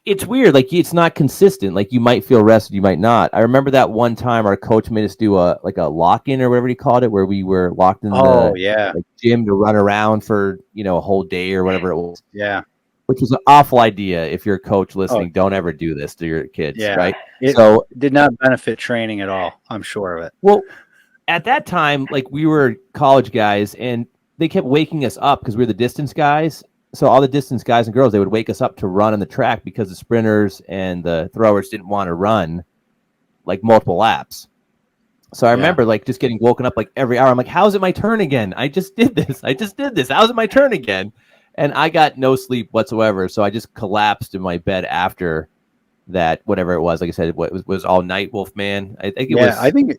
it's weird. Like it's not consistent. Like you might feel rested, you might not. I remember that one time our coach made us do a like a lock in or whatever he called it, where we were locked in Oh the yeah, like gym to run around for a whole day or whatever it was. yeah. Which was an awful idea. If you're a coach Oh listening, don't ever do this to your kids, yeah. right? It So, did not benefit training at all. I'm sure of it. well, at that time, like we were college guys, and they kept waking us up because we were the distance guys. So all the distance guys and girls, they would wake us up to run on the track because the sprinters and the throwers didn't want to run like multiple laps. So I Yeah. remember like just getting woken up like every hour. I'm like, how's it my turn again? I just did this. I just did this. How's it my turn again? And I got no sleep whatsoever. So I just collapsed in my bed after that, whatever it was. Like I said, it was all night, Wolfman. I think it was I think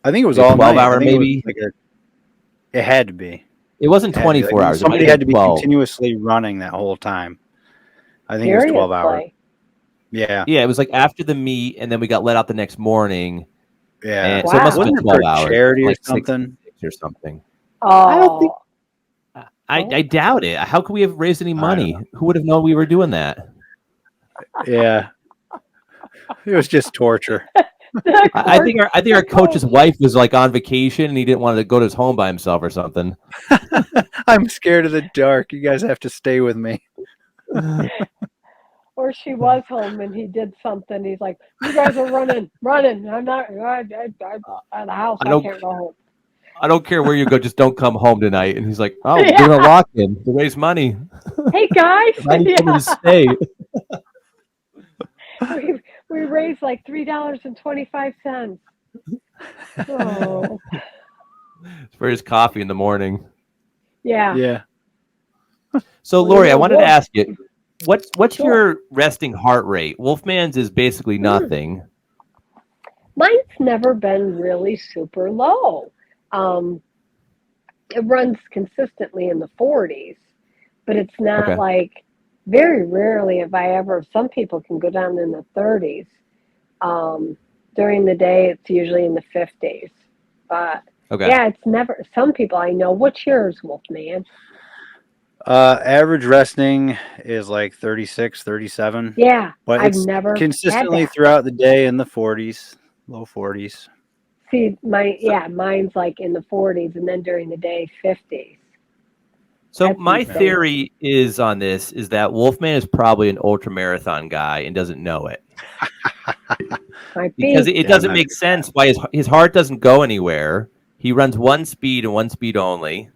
it was like all 12 night. hour I think maybe. it had to be. It wasn't It had to be. 24 Like, hours. It might somebody have had been to be 12. continuously running that whole time. I think it was 12 hours. Seriously. Yeah. Yeah, it was like after the meet, and then we got let out the next morning. Yeah. And so it must have Wasn't been it for 12 hours, charity or like something? 6 or something. I don't think. Oh, I doubt it. How could we have raised any I don't money? Who would have known we were doing that? Yeah. It was just torture. I think our coach's wife was like on vacation and he didn't want to go to his home by himself or something. I'm scared of the dark. You guys have to stay with me. or she was home and he did something. He's like, "You guys are running. I'm not. At the house. I can't go home." I don't care where you go, just don't come home tonight. And he's like, "Oh, we're Yeah. doing a lock-in to raise money. Hey guys, I need someone to stay." we raised like $3.25. Oh, For his coffee in the morning. yeah. Yeah. So, Well, Lori, you I know wanted to what? ask you, what's Sure. your resting heart rate? Wolfman's is basically nothing. Mine's never been really super low. It runs consistently in the 40s, but it's not Okay. like very rarely have I ever. Some people can go down in the 30s. During the day, it's usually in the 50s. But Okay. yeah, it's never. Some people I know. What's yours, Wolfman? Average resting is like 36, 37. Yeah, But I've it's never had consistently that. throughout the day in the 40s, low 40s. See, So, mine's like in the 40s, and then during the day, 50s. So That's my insane. theory is on this is that Wolfman is probably an ultra marathon guy and doesn't know it. Might Because be. it yeah, doesn't I'm make not sense why his heart doesn't go anywhere. He runs one speed and one speed only.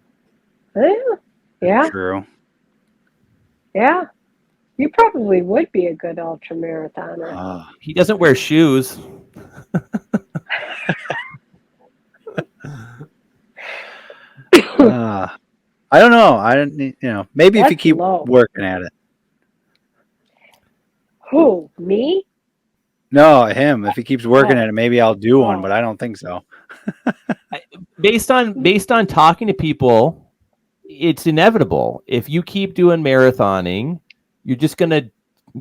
Yeah, true. yeah. You probably would be a good ultra marathoner. He doesn't wear shoes. I don't know. I don't. Maybe if you That's keep low. working at it. Who? Me? No, him. If he keeps working Oh. at it, maybe I'll do one. Oh. But I don't think so. Based on talking to people, it's inevitable. If you keep doing marathoning, you're just gonna, go up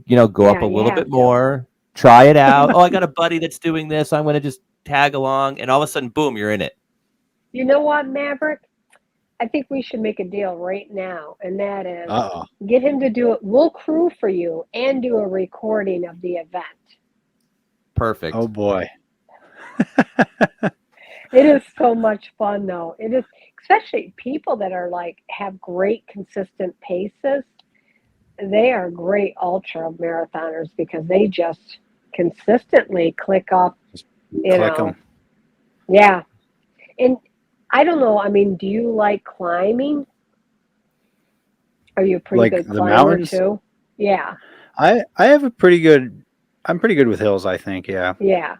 Yeah, a you little have bit to. more, try it out. Oh, I got a buddy that's doing this. I'm gonna just tag along, and all of a sudden, boom, you're in it. You know what, Maverick? I think we should make a deal right now, and that is get him to do it. We'll crew for you and do a recording of the event. Perfect. Oh boy. It is so much fun, though. It is, especially people that are like have great consistent paces. They are great ultra marathoners because they just consistently click off. Click them. Yeah, and I don't know. I mean, do you like climbing? Are you a pretty Like good the climber mountains? too? Yeah, I have a pretty good. I'm pretty good with hills. I think. Yeah. yeah.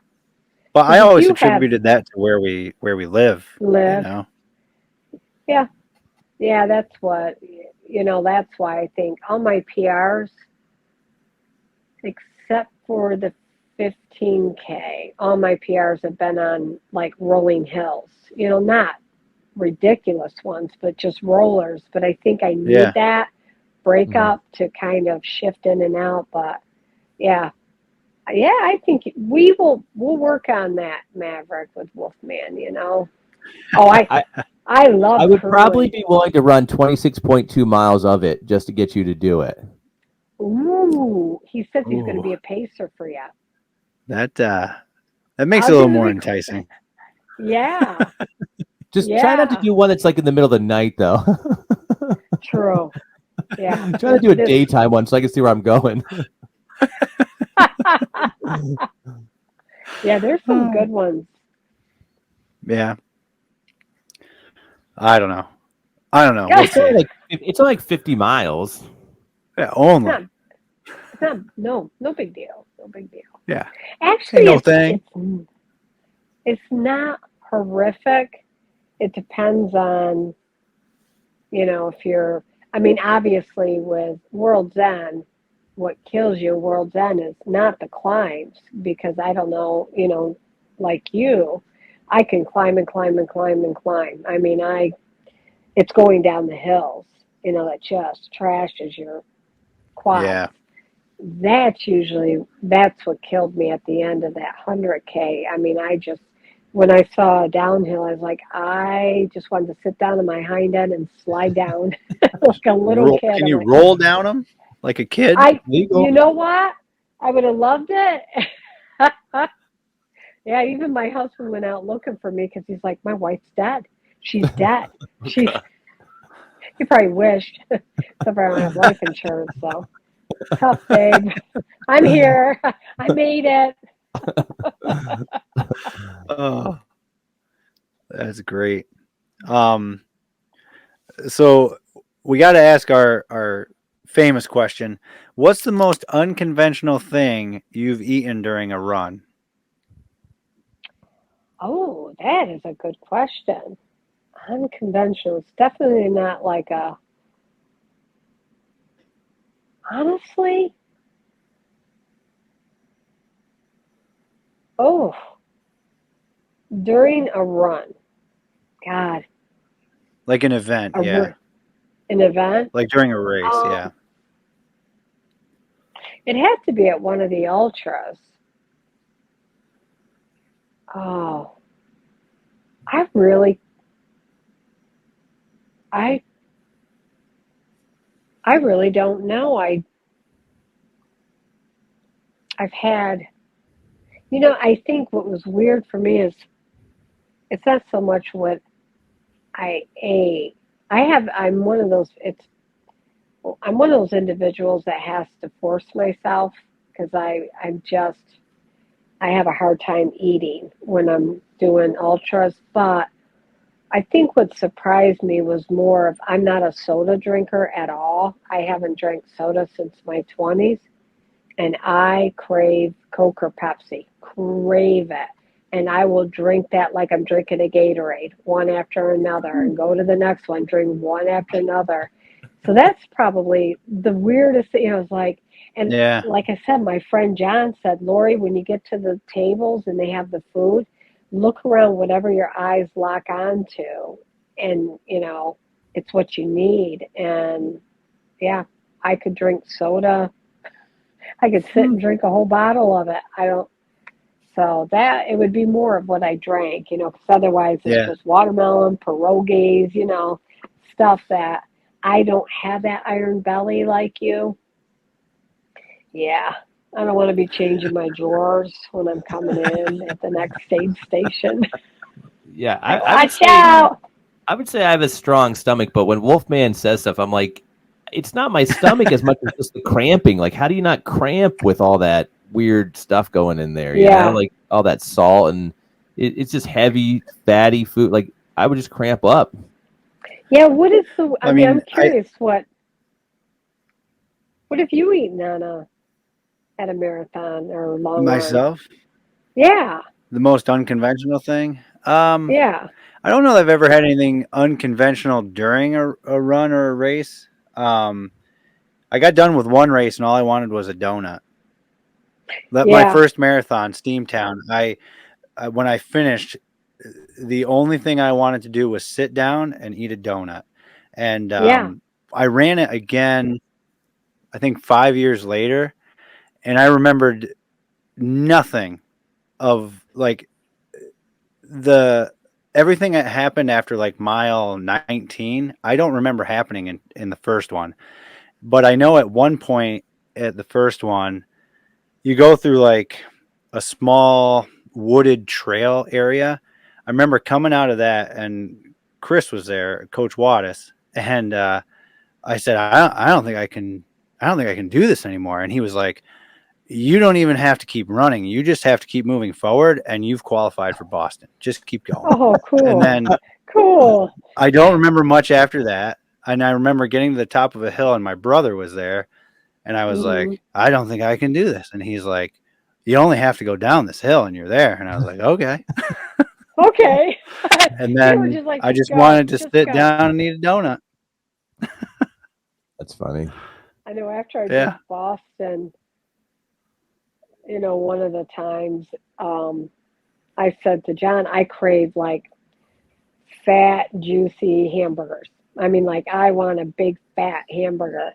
But I Because if always you have attributed that to where we live. live, yeah, that's what That's why I think all my PRs, except for the 15K, all my PRs have been on like rolling hills. Not ridiculous ones, but just rollers. But I think I need Yeah. that break Mhm. up to kind of shift in and out. But yeah, I think we'll work on that, Maverick, with Wolfman. Oh, I, I love I would probably curling. be willing to run 26.2 miles of it just to get you to do it. Ooh, he says he's going to Ooh, be a pacer for you. that makes it I'll a little do the more record. enticing. Yeah, Just try not to yeah, do one that's like in the middle of the night, though. true. Yeah, Try to do a daytime one so I can see where I'm going. yeah, there's some good ones. Yeah. I don't know. We'll see. It's only like 50 miles. Yeah, It's not. only. It's not. No big deal. No big deal. Yeah. Ain't Actually, no thing. it's not horrific. It depends on if you're. I mean, obviously, with World's End, what kills you, World's End, is not the climbs because I don't know. Like you, I can climb and climb and climb and climb. I mean, it's going down the hills. That just trashes your quads. Yeah. That's what killed me at the end of that 100K. I mean, when I saw a downhill, I was like, I just wanted to sit down on my hind end and slide down like a little kid. Can I'm you like, roll down them like a kid? you know what? I would have loved it. Yeah, even my husband went out looking for me because he's like, my wife's dead. She's dead. She's. He probably wished. Except for I don't have life insurance, so tough, babe. I'm here. I made it. Oh, that's great. So we got to ask our famous question. What's the most unconventional thing you've eaten during a run? Oh, that is a good question. Unconventional. It's definitely not like a. Honestly, oh, during a run. God, Like an event, yeah. an event. Like during a race, yeah. Um, it had to be at one of the ultras. Oh, I really, I, I really don't know. I've had, I think what was weird for me is it's not so much what I ate. I'm one of those. I'm one of those individuals that has to force myself because I have a hard time eating when I'm doing ultras. But I think what surprised me was more of I'm not a soda drinker at all. I haven't drank soda since my 20s, and I crave Coke or Pepsi. Crave it. And I will drink that like I'm drinking a Gatorade, one after another, and go to the next one, drink one after another. So that's probably the weirdest thing. I was like, and Yeah. like I said, my friend John said, Lori, when you get to the tables and they have the food, look around whatever your eyes lock onto, and it's what you need. And yeah, I could drink soda. I could sit and drink a whole bottle of it. I don't. So that it would be more of what I drank, because otherwise it's Yeah. just watermelon, pierogies, stuff that I don't have that iron belly like you. Yeah. I don't want to be changing my drawers when I'm coming in at the next aid station. Yeah, Like, I would watch say out. I have a strong stomach, but when Wolfman says stuff, I'm like, it's not my stomach as much as just the cramping. Like, how do you not cramp with all that weird stuff going in there? Yeah. Like all that salt and it's just heavy, fatty food. Like, I would just cramp up. Yeah. What is the, I I mean, I'm mean, curious what have you eaten at a marathon or a long run? myself, Yeah. the most unconventional thing. Yeah. I don't know that I've ever had anything unconventional during a run or a race. I got done with one race and all I wanted was a donut. My Yeah. first marathon, Steamtown. I when I finished, the only thing I wanted to do was sit down and eat a donut. And Yeah. I ran it again, I think 5 years later, and I remembered nothing of like the everything that happened after like mile 19. I don't remember happening in the first one, but I know at one point at the first one, you go through like a small wooded trail area. I remember coming out of that, and Chris was there, Coach Wattis, and I said, I don't think I can, I don't think I can do this anymore. And he was like, you don't even have to keep running. You just have to keep moving forward, and you've qualified for Boston. Just keep going. Oh, And cool. then Cool. I don't remember much after that. And I remember getting to the top of a hill, and my brother was there. And I was Hmm. like, I don't think I can do this. And he's like, you only have to go down this hill, and you're there. And I was like, okay. Okay. And You were then just like, I just just go, wanted to just sit go. down and eat a donut. That's funny. I know after I did Yeah. Boston, one of the times I said to John, I crave like fat, juicy hamburgers. I mean, like, I want a big fat hamburger.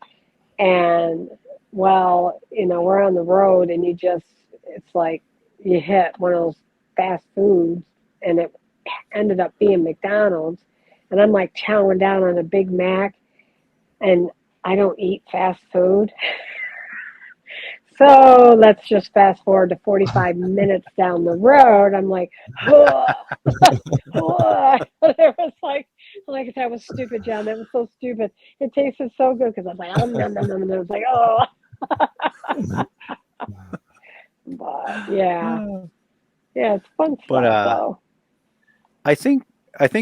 And, well, we're on the road and it's like you hit one of those fast foods, and it ended up being McDonald's. And I'm like chowing down on a Big Mac, and I don't eat fast food. So let's just fast forward to 45 minutes down the road. I'm like, oh, oh. It was like that was stupid, John. That was so stupid. It tasted so good because I was like, oh, no, no, no, no. I was like, oh. But yeah, it's fun But stuff though. I think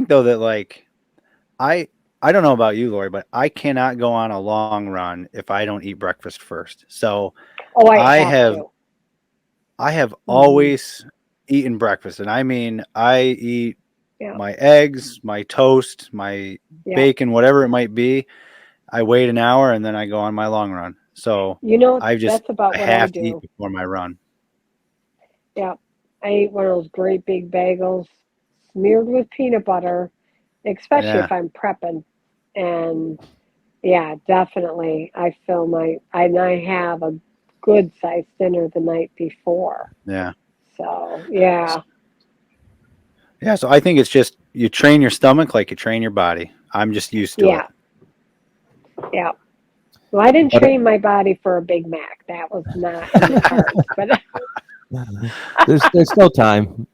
though that like I don't know about you, Lori, but I cannot go on a long run if I don't eat breakfast first. So Oh, I I have have to. Hmm. always eaten breakfast, and I mean I eat Yeah, my eggs, my toast, my yeah. bacon, whatever it might be. I wait an hour and then I go on my long run. So That's I about what I have to eat do. before my run. Yeah, I eat one of those great big bagels smeared with peanut butter, especially Yeah, if I'm prepping. And yeah, definitely. I have a good sized dinner the night before. yeah, So yeah, yeah. So I think it's just you train your stomach like you train your body. I'm just used to it. yeah, yeah. Well, I didn't But train my body for a Big Mac. That was not in the cards. But there's still time.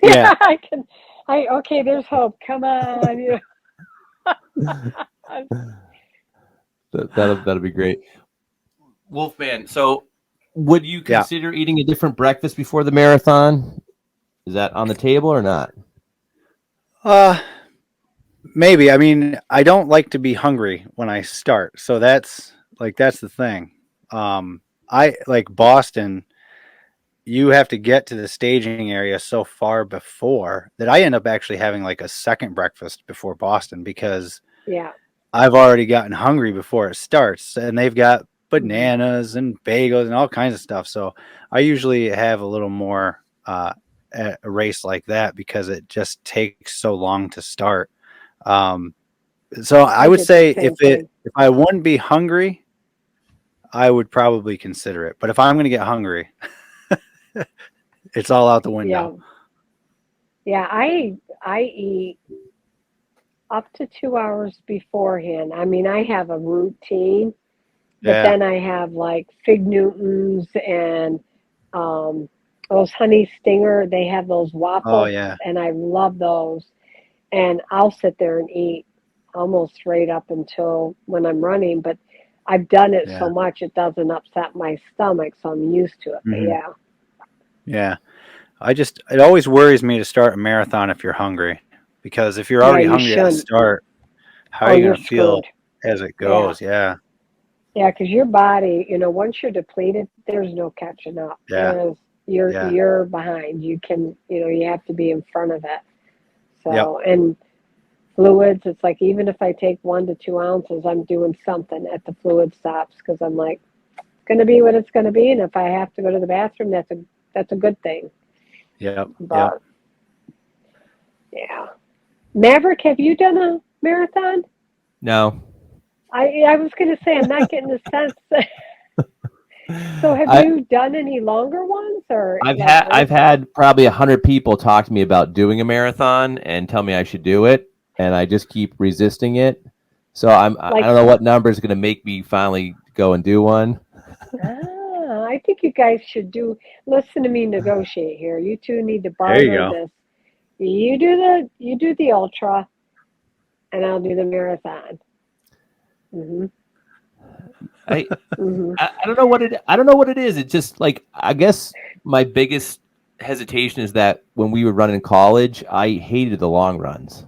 Yeah, yeah, I can. Okay. There's hope. Come on. That'll be great. Wolfman, so would you yeah. consider eating a different breakfast before the marathon? Is that on the table or not? Uh, Maybe. I mean, I don't like to be hungry when I start. So that's the thing. I like Boston, you have to get to the staging area so far before that I end up actually having like a second breakfast before Boston because Yeah. I've already gotten hungry before it starts, and they've got Hmm. bananas and bagels and all kinds of stuff. So I usually have a little more at a race like that because it just takes so long to start. Um, so I I would did the say same thing. if I wouldn't be hungry, I would probably consider it. But if I'm going to get hungry, it's all out the window. Yeah. Yeah. I eat up to 2 hours beforehand. I mean, I have a routine, but Yeah. then I have like Fig Newtons and um, those Honey Stinger. They have those Oh waffles, yeah. and I love those. And I'll sit there and eat almost right up until when I'm running. But I've done it so Yeah. much it doesn't upset my stomach, so I'm used to it. But Hmm. yeah, Yeah. It always worries me to start a marathon if you're hungry, because if you're yeah, already you hungry at the shouldn't. start, how are Oh, you you're going to feel screwed. as it Yeah. goes? Yeah. Yeah, because your body, once you're depleted, there's no catching up. Yeah. Yeah. You're behind. You have to be in front of it. Yep. So, and fluids, it's like even if I take 1 to 2 ounces, I'm doing something at the fluid stops because I'm like, it's going to be what it's going to be, and if I have to go to the bathroom, that's a good thing. Yep. Yep. But Yeah. Maverick, have you done a marathon? No, I was going to say I'm not getting the sense. So have I you done any longer ones or I've like had I've races? had probably 100 people talk to me about doing a marathon and tell me I should do it, and I just keep resisting it. So I Like, don't know what number is going to make me finally go and do one. I think you guys should listen to me negotiate here. You two need to There you barter go. this. You do the ultra and I'll do the marathon. Mhm. I Mhm. I don't know what I don't know what it is. It's just like I guess my biggest hesitation is that when we would run in college, I hated the long runs.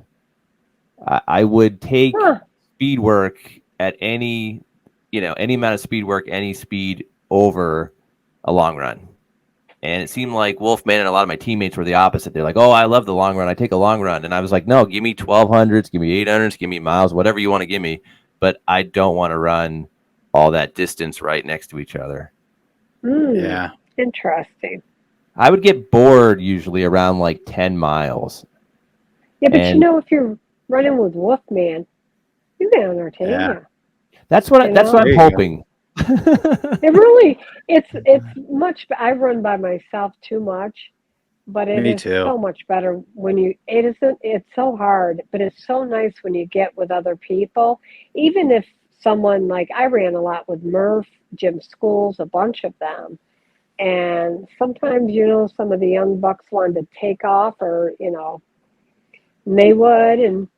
I would take Huh. speed work at any amount of speed work, any speed over a long run. And it seemed like Wolfman and a lot of my teammates were the opposite. They're like, "Oh, I love the long run. I take a long run." And I was like, "No, give me 1200s, give me 800s, give me miles, whatever you want to give me, but I don't want to run all that distance right next to each other." Mm. Yeah. Interesting. I would get bored usually around like 10 miles. Yeah, but And if you're running with Wolfman, you can entertain Yeah. you. that's what There I'm you go. hoping. It really, it's much. I run by myself too much, but it Me is too. so much better when you. It isn't. It's so hard, but it's so nice when you get with other people. Even if someone like I ran a lot with Murph, Jim Schools, a bunch of them, and sometimes some of the young bucks wanted to take off, or and they would, and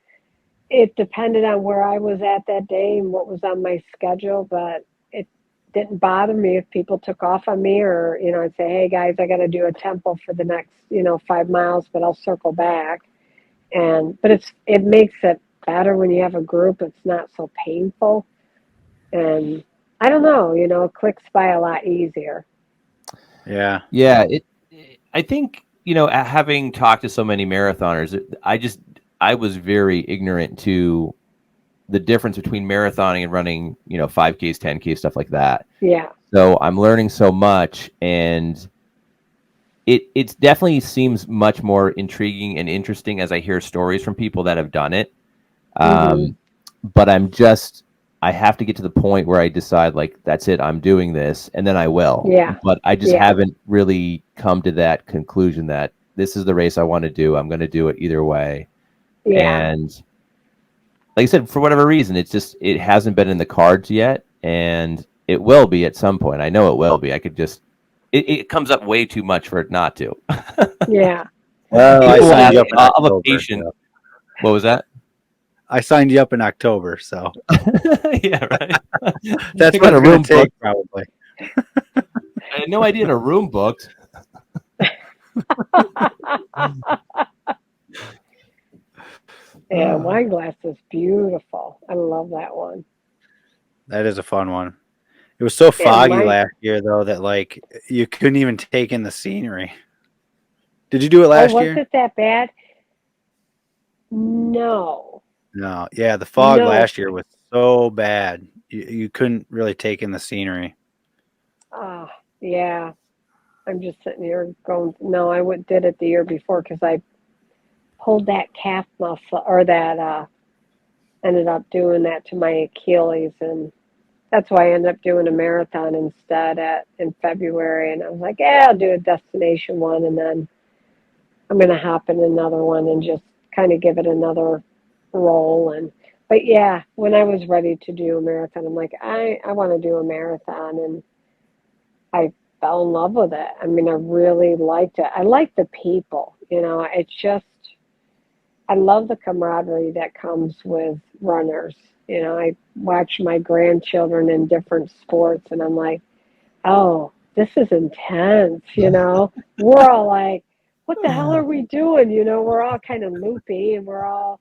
it depended on where I was at that day and what was on my schedule, but it didn't bother me if people took off on me or, I'd say, hey guys, I got to do a tempo for the next, 5 miles, but I'll circle back. But it makes it better when you have a group. It's not so painful. And I don't know, it clicks by a lot easier. Yeah. Yeah, I think, having talked to so many marathoners, I was very ignorant to the difference between marathoning and running, 5Ks, 10K, stuff like that. Yeah. So I'm learning so much, and it definitely seems much more intriguing and interesting as I hear stories from people that have done it. Hmm. Um, but I have to get to the point where I decide like that's it, I'm doing this, and then I will. Yeah. But I just Yeah. haven't really come to that conclusion that this is the race I want to do. I'm going to do it either way. Yeah. And like I said, for whatever reason, it hasn't been in the cards yet, and it will be at some point. I know it will be. I could just it comes up way too much for it not to. Yeah. Well, I People will signed ask, you up in I'm a October. patient. So. What was that? I signed you up in October, so Yeah, right. that's I what got a it's going room to take, booked. probably. I had no idea the room booked. Yeah, wine glass is beautiful. I love that one. That is a fun one. It was so And foggy last year, though, that like you couldn't even take in the scenery. Did you do it last was year? it that bad? No, No. Yeah, the fog no. last year was so bad. You couldn't really take in the scenery. Ah, yeah. I'm just sitting here going, no, did it the year before because I pulled that calf muscle or that, ended up doing that to my Achilles. And that's why I ended up doing a marathon instead in February. And I was like, yeah, I'll do a destination one. And then I'm going to hop in another one and just kind of give it another roll. But yeah, when I was ready to do a marathon, I'm like, I want to do a marathon. And I fell in love with it. I mean, I really liked it. I like the people, it's just, I love the camaraderie that comes with runners. I watch my grandchildren in different sports and I'm like, oh, this is intense, We're all like, what the hell are we doing? We're all kind of loopy and we're all,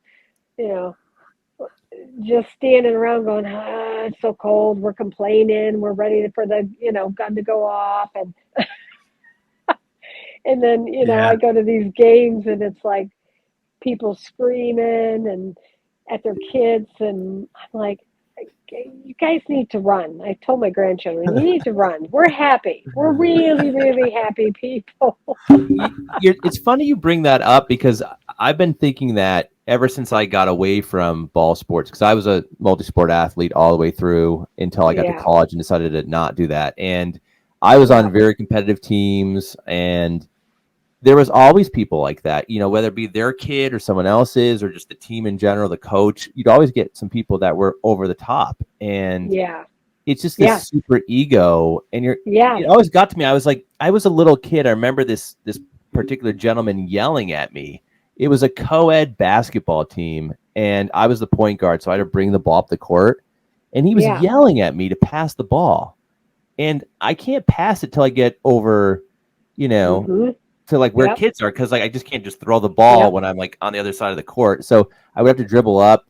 you know, just standing around going, it's so cold. We're complaining. We're ready for the, gun to go off. And then, Yeah. I go to these games and it's like people screaming and at their kids. And I'm like, you guys need to run. I told my grandchildren, you need to run. We're happy. We're really, really happy people. It's funny you bring that up because I've been thinking that ever since I got away from ball sports, because I was a multi-sport athlete all the way through until I got to Yeah. college and decided to not do that. And I was on very competitive teams, and there was always people like that, whether it be their kid or someone else's or just the team in general, the coach. You'd always get some people that were over the top, and Yeah. it's just Yeah. this super ego. And Yeah. it always got to me. I was a little kid. I remember this particular gentleman yelling at me. It was a co-ed basketball team, and I was the point guard, so I had to bring the ball up the court, and he was Yeah. yelling at me to pass the ball, and I can't pass it till I get over, Mm-hmm. to like where Yep. kids are, because like I just can't just throw the ball Yep. when I'm like on the other side of the court. So I would have to dribble up,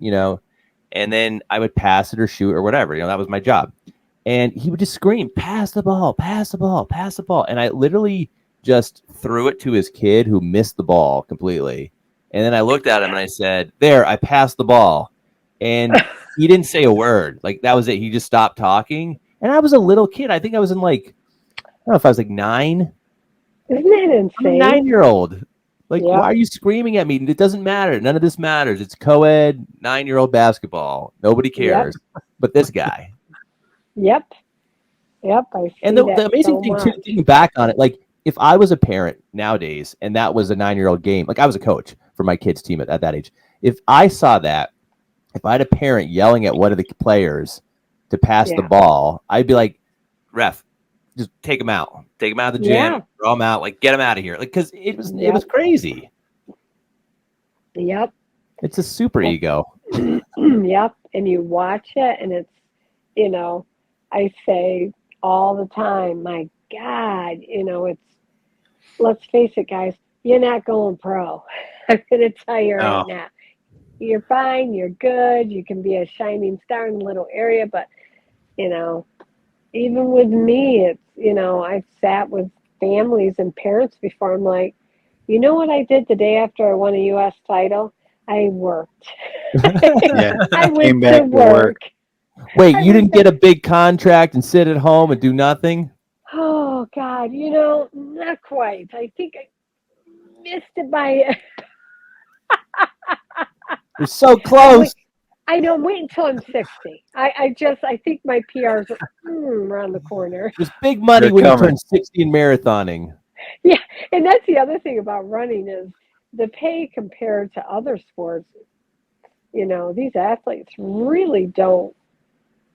and then I would pass it or shoot or whatever. That was my job. And he would just scream, pass the ball, pass the ball, pass the ball. And I literally just threw it to his kid who missed the ball completely. And then I looked at him and I said, there, I passed the ball. And he didn't say a word. Like, that was it. He just stopped talking. And I was a little kid. I think I was in I don't know if I was like 9. Isn't that I'm a insane? 9-year-old. Like, Yep. why are you screaming at me? It doesn't matter. None of this matters. It's co-ed 9-year-old basketball. Nobody cares. But this guy. Yep. Yep. I see And that the amazing so thing, much. too, thinking back on it, like, if I was a parent nowadays and that was a 9-year-old game, like I was a coach for my kids' team at that age, if I saw that, if I had a parent yelling at one of the players to pass the Yeah. ball, I'd be like, ref, just take him out. Take him out of the gym. Yeah. Throw him out. Like, get him out of here. Like, because it was crazy. Yep. It's a super ego. Yep. And you watch it, and it's, I say all the time, my God, it's, let's face it, guys, you're not going pro. I'm going to tell you right No. now. You're fine. You're good. You can be a shining star in a little area, but, even with me, it's, I've sat with families and parents before. I'm like, you know what I did the day after I won a U.S. title? I worked. Yeah. I went Came back to to work. work. Wait, I you went didn't get a big contract and sit at home and do nothing? Oh, God, not quite. I think I missed it by. You're so I'm close. wait, I know. I'm waiting until I'm 60. I think my PRs are around the corner. There's big money They're when you coming. turn 60 in marathoning. Yeah, and that's the other thing about running is the pay compared to other sports. These athletes really don't.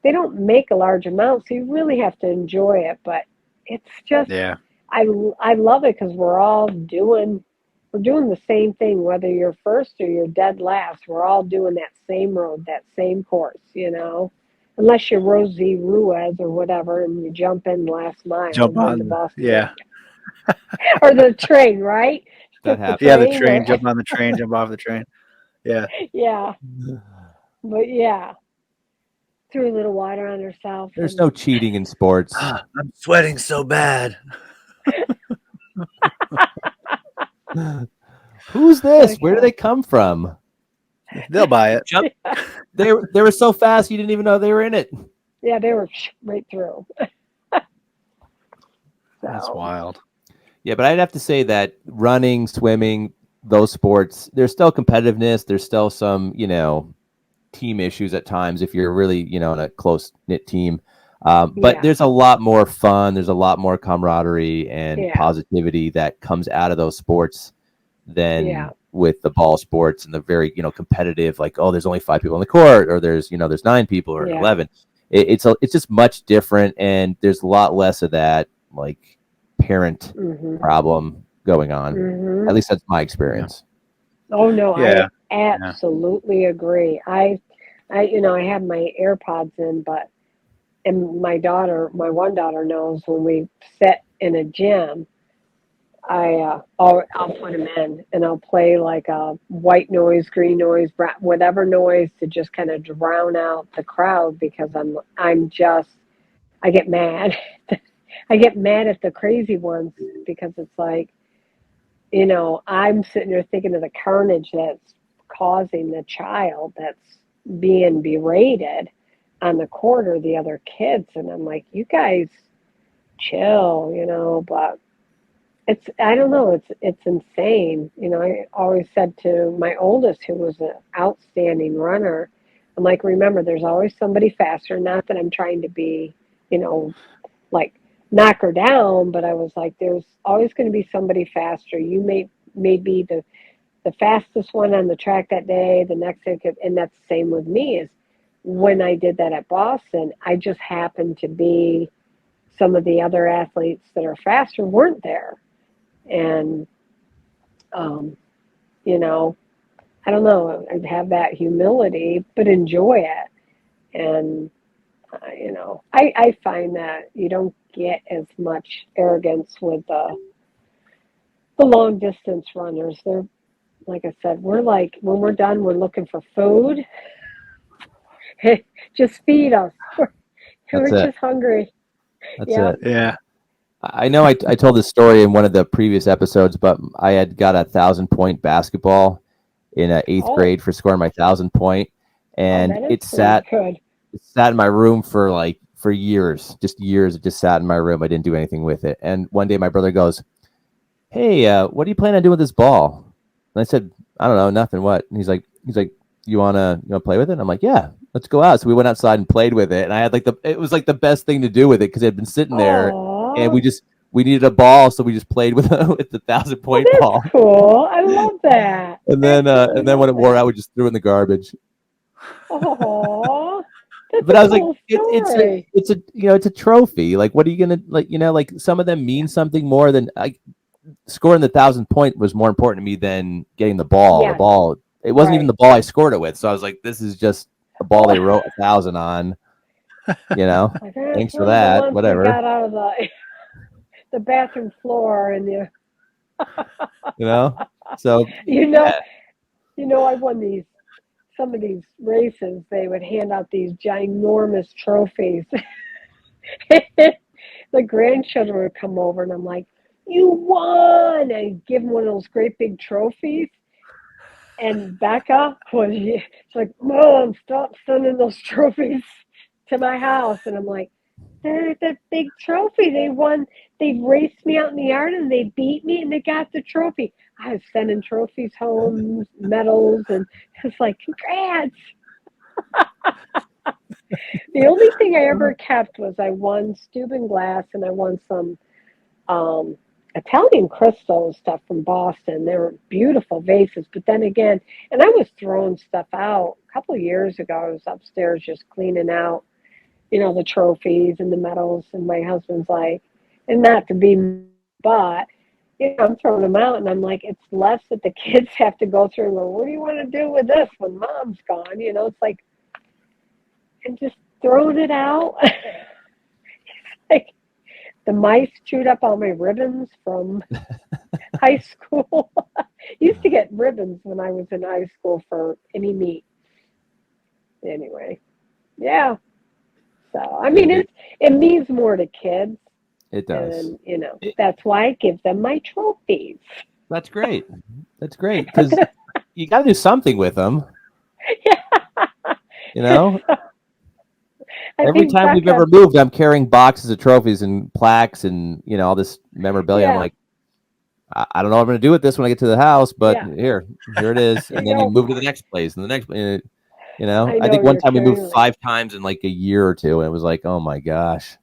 They don't make a large amount, so you really have to enjoy it. But it's just, Yeah. I love it because we're doing the same thing, whether you're first or you're dead last. We're all doing that same road, that same course, unless you're Rosie Ruiz or whatever, and you jump in last mile Jump and win on the the Boston yeah. or the train, right? That Just the happens. Yeah, the train, train, or jump on the train, jump off the train. Yeah. yeah, but yeah, threw a little water on herself. There's And no cheating in sports. I'm sweating so bad. Who's this? Where do they come from? They'll buy it. Jump. They were so fast you didn't even know they were in it. Yeah, they were right through. That's So, wild. Yeah, but I'd have to say that running, swimming, those sports, there's still competitiveness. There's still some, team issues at times if you're really, in a close knit team. But Yeah. there's a lot more fun. There's a lot more camaraderie and Yeah. positivity that comes out of those sports than Yeah. with the ball sports and the very, competitive, like, oh, there's only 5 people on the court, or there's 9 people or Yeah. 11. It's just much different, and there's a lot less of that, like, parent Mm-hmm. problem going on. Mm-hmm. At least that's my experience. Oh no, Yeah. I absolutely agree. I have my AirPods in, and my one daughter knows when we sit in a gym, I'll put them in and I'll play like a white noise, green noise, whatever noise to just kind of drown out the crowd because I get mad. I get mad at the crazy ones because it's like, I'm sitting there thinking of the carnage that's causing the child that's being berated on the court or the other kids. And I'm like, you guys chill, but I don't know, it's insane. I always said to my oldest, who was an outstanding runner, I'm like, remember, there's always somebody faster. Not that I'm trying to be, like knock her down, but I was like, there's always going to be somebody faster. You may be the fastest one on the track that day, the next day, and that's the same with me. Is when I did that at Boston, I just happened to be some of the other athletes that are faster weren't there. And, you know, I don't know, I'd have that humility, but enjoy it. And, I find that you don't get as much arrogance with the long distance runners. They're, like I said, we're like, when we're done, we're looking for food. Just feed us. We're it. just hungry. That's Yeah. it. Yeah. I know I told this story in one of the previous episodes, but I had got a 1,000-point basketball in eighth Oh, grade for scoring my 1,000-point, and that is it pretty sat good. in my room for years, just years. It just sat in my room. I didn't do anything with it. And one day my brother goes, "Hey, what do you plan on doing with this ball?" And I said, "I don't know, nothing. What?" And he's like, "You wanna play with it?" And I'm like, "Yeah, let's go out." So we went outside and played with it, and I had it was like the best thing to do with it because it had been sitting there, and Oh, we needed a ball, so we just played with with the 1,000-point that's ball. cool. I love that. And Absolutely then when love it wore that. out, we just threw it in the garbage. Oh, that's But a I was like, cool story. it's a trophy. Like, what are you gonna like? Some of them mean something more than scoring the 1,000-point was more important to me than getting the ball. The Yes, ball, it wasn't even right. the ball I scored it with. So I was like, this is just a ball they wrote 1,000 on. Like, that's Thanks for one of the that. ones we Whatever. got out of the bathroom floor, and You know. So you know, yeah, I won some of these races. They would hand out these ginormous trophies. The grandchildren would come over, and I'm like, "You won!" And give them one of those great big trophies. And Becca she's like, "Mom, stop sending those trophies to my house." And I'm like, "They're the big trophy. They won. They raced me out in the yard and they beat me and they got the trophy." I was sending trophies home, medals, and it's like, "Congrats." The only thing I ever kept was I won Steuben glass and I won some um, Italian crystal stuff from Boston. They were beautiful vases. But then again, and I was throwing stuff out a couple of years ago. I was upstairs just cleaning out, the trophies and the medals. And my husband's like, and not to be, but, I'm throwing them out. And I'm like, it's less that the kids have to go through and go, what do you want to do with this when mom's gone? It's like, and just throwing it out. Like, the mice chewed up all my ribbons from high school. Used to get ribbons when I was in high school for any meet. Anyway, yeah. So I mean, it means more to kids, it does. and that's why I give them my trophies. That's great. That's great because you got to do something with them. Yeah. You know, So, I every think time we've Becca. ever moved, I'm carrying boxes of trophies and plaques and all this memorabilia. I'm Yeah, like, I don't know what I'm going to do with this when I get to the house, but yeah. here it is. And then you move to the next place and the next. I I know think one you're time we moved carrying like. 5 times in like a year or two, and it was like, oh my gosh.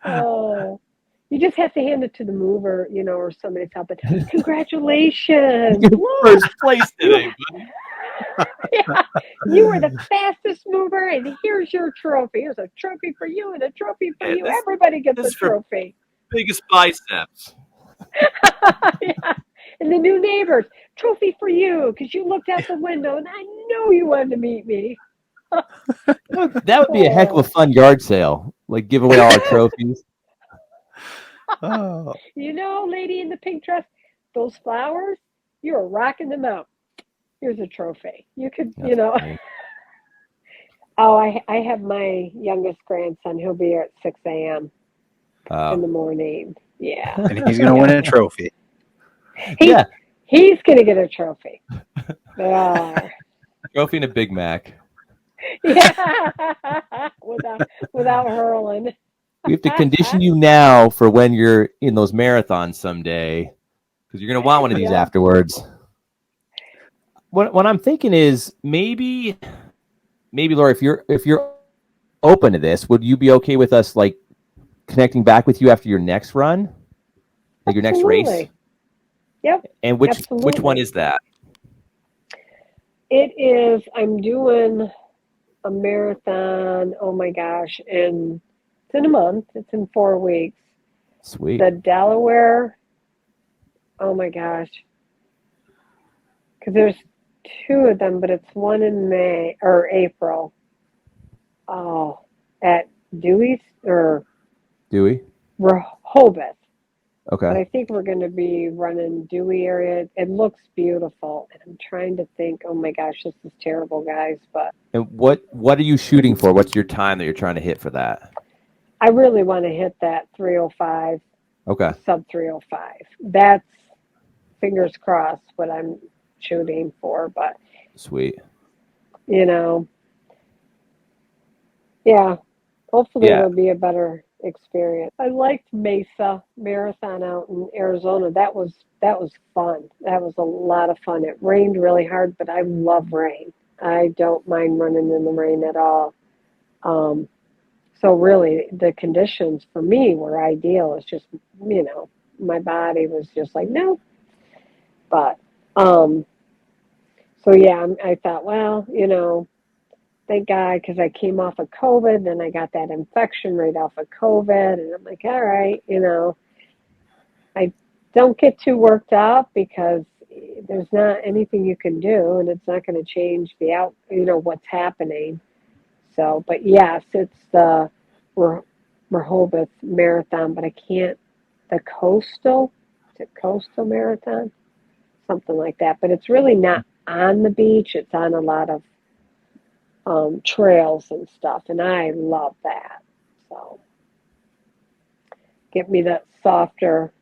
Oh. You just have to hand it to the mover, or somebody's helping. Congratulations! Look, First place you today, buddy. yeah, you were the fastest mover, and here's your trophy. Here's a trophy for you and a trophy for And you. Everybody gets this a is for trophy. biggest biceps. Yeah. And the new neighbors, trophy for you because you looked out the window and I know you wanted to meet me. That would be a heck of a Oh, fun yard sale. Like give away all our trophies. Oh, lady in the pink dress, those flowers, you are rocking them out. Here's a trophy. You could, That's funny. Oh, I have my youngest grandson. He'll be here at 6 a.m. in the morning. Yeah. and he's going to win a trophy. He's Yeah, he's gonna get a trophy. They are. trophy and a Big Mac. Yeah. Without hurling. We have to condition you now for when you're in those marathons someday, because you're going to want one of these Yeah. afterwards. What I'm thinking is maybe Laura, if you're open to this, would you be okay with us like connecting back with you after your next run, like your next race? Absolutely. Yep. And which Absolutely. one is that? It is. I'm doing a marathon. Oh my gosh! It's in a month. It's in 4 weeks. Sweet. The Delaware. Oh my gosh! Because there's 2 of them, but it's one in May or April. Oh, at Dewey's or Dewey. Rehoboth. But Okay. I think we're going to be running Dewey area. It looks beautiful, and I'm trying to think. Oh my gosh, this is terrible, guys. But And what are you shooting for? What's your time that you're trying to hit for that? I really want to hit that 305, Okay. sub 305. That's fingers crossed what I'm shooting for. But Sweet. you know, yeah. Hopefully, Yeah. it'll be a better experience. I liked Mesa Marathon out in Arizona. That was fun. That was a lot of fun. It rained really hard, but I love rain. I don't mind running in the rain at all. So really, the conditions for me were ideal. It's just, my body was just like, no. But so yeah, I thought, well, thank God, because I came off of COVID, then I got that infection right off of COVID, and I'm like, all right, I don't get too worked up because there's not anything you can do, and it's not going to change what's happening. So, but yes, it's the Rehoboth Marathon, but I can't, the Coastal, is it Coastal Marathon? Something like that, but it's really not on the beach, it's on a lot of trails and stuff, and I love that. So get me that softer,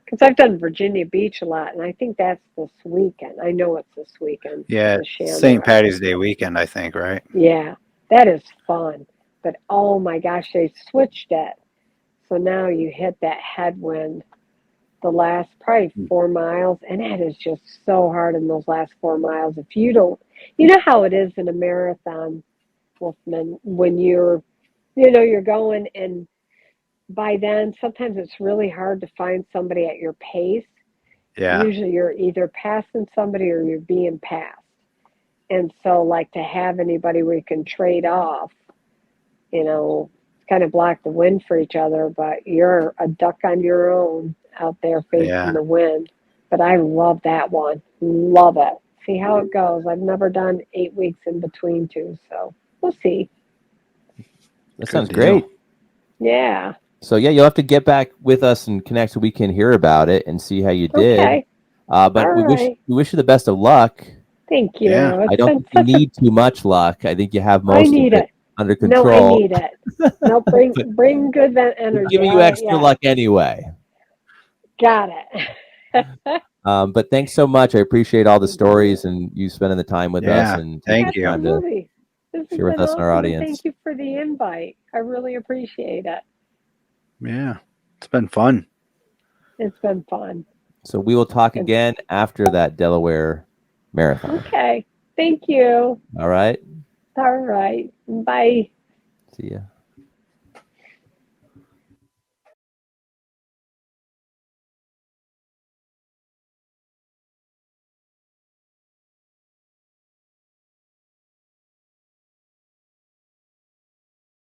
because I've done Virginia Beach a lot, and I think that's this weekend. I know it's this weekend. Yeah, The Shamrock. St. Patty's Day weekend, I think, right? Yeah, that is fun. But oh my gosh, they switched it. So now you hit that headwind the last probably 4 miles, and it is just so hard in those last 4 miles. If you don't, you know how it is in a marathon, Wolfman, when you're going, and by then sometimes it's really hard to find somebody at your pace. Yeah. Usually you're either passing somebody or you're being passed. And so like to have anybody where you can trade off, kind of block the wind for each other, but you're a duck on your own out there facing the wind. But I love that one. Love it. See how it goes. I've never done 8 weeks in between 2, so we'll see. That sounds great. Yeah. So yeah, you'll have to get back with us and connect so we can hear about it and see how you did. Okay. But All we right. wish you the best of luck. Thank you. Yeah. I don't think you need too much luck. I think you have I most need of it under control. No, I need it. No, bring good energy. We're giving you extra luck anyway. Got it. But thanks so much. I appreciate all the stories and you spending the time with us. And thank you. Absolutely. This has share with been us and our awesome, audience. Thank you for the invite. I really appreciate it. Yeah, it's been fun. It's been fun. So we will talk again after that Delaware Marathon. Okay. Thank you. All right. All right. Bye. See ya.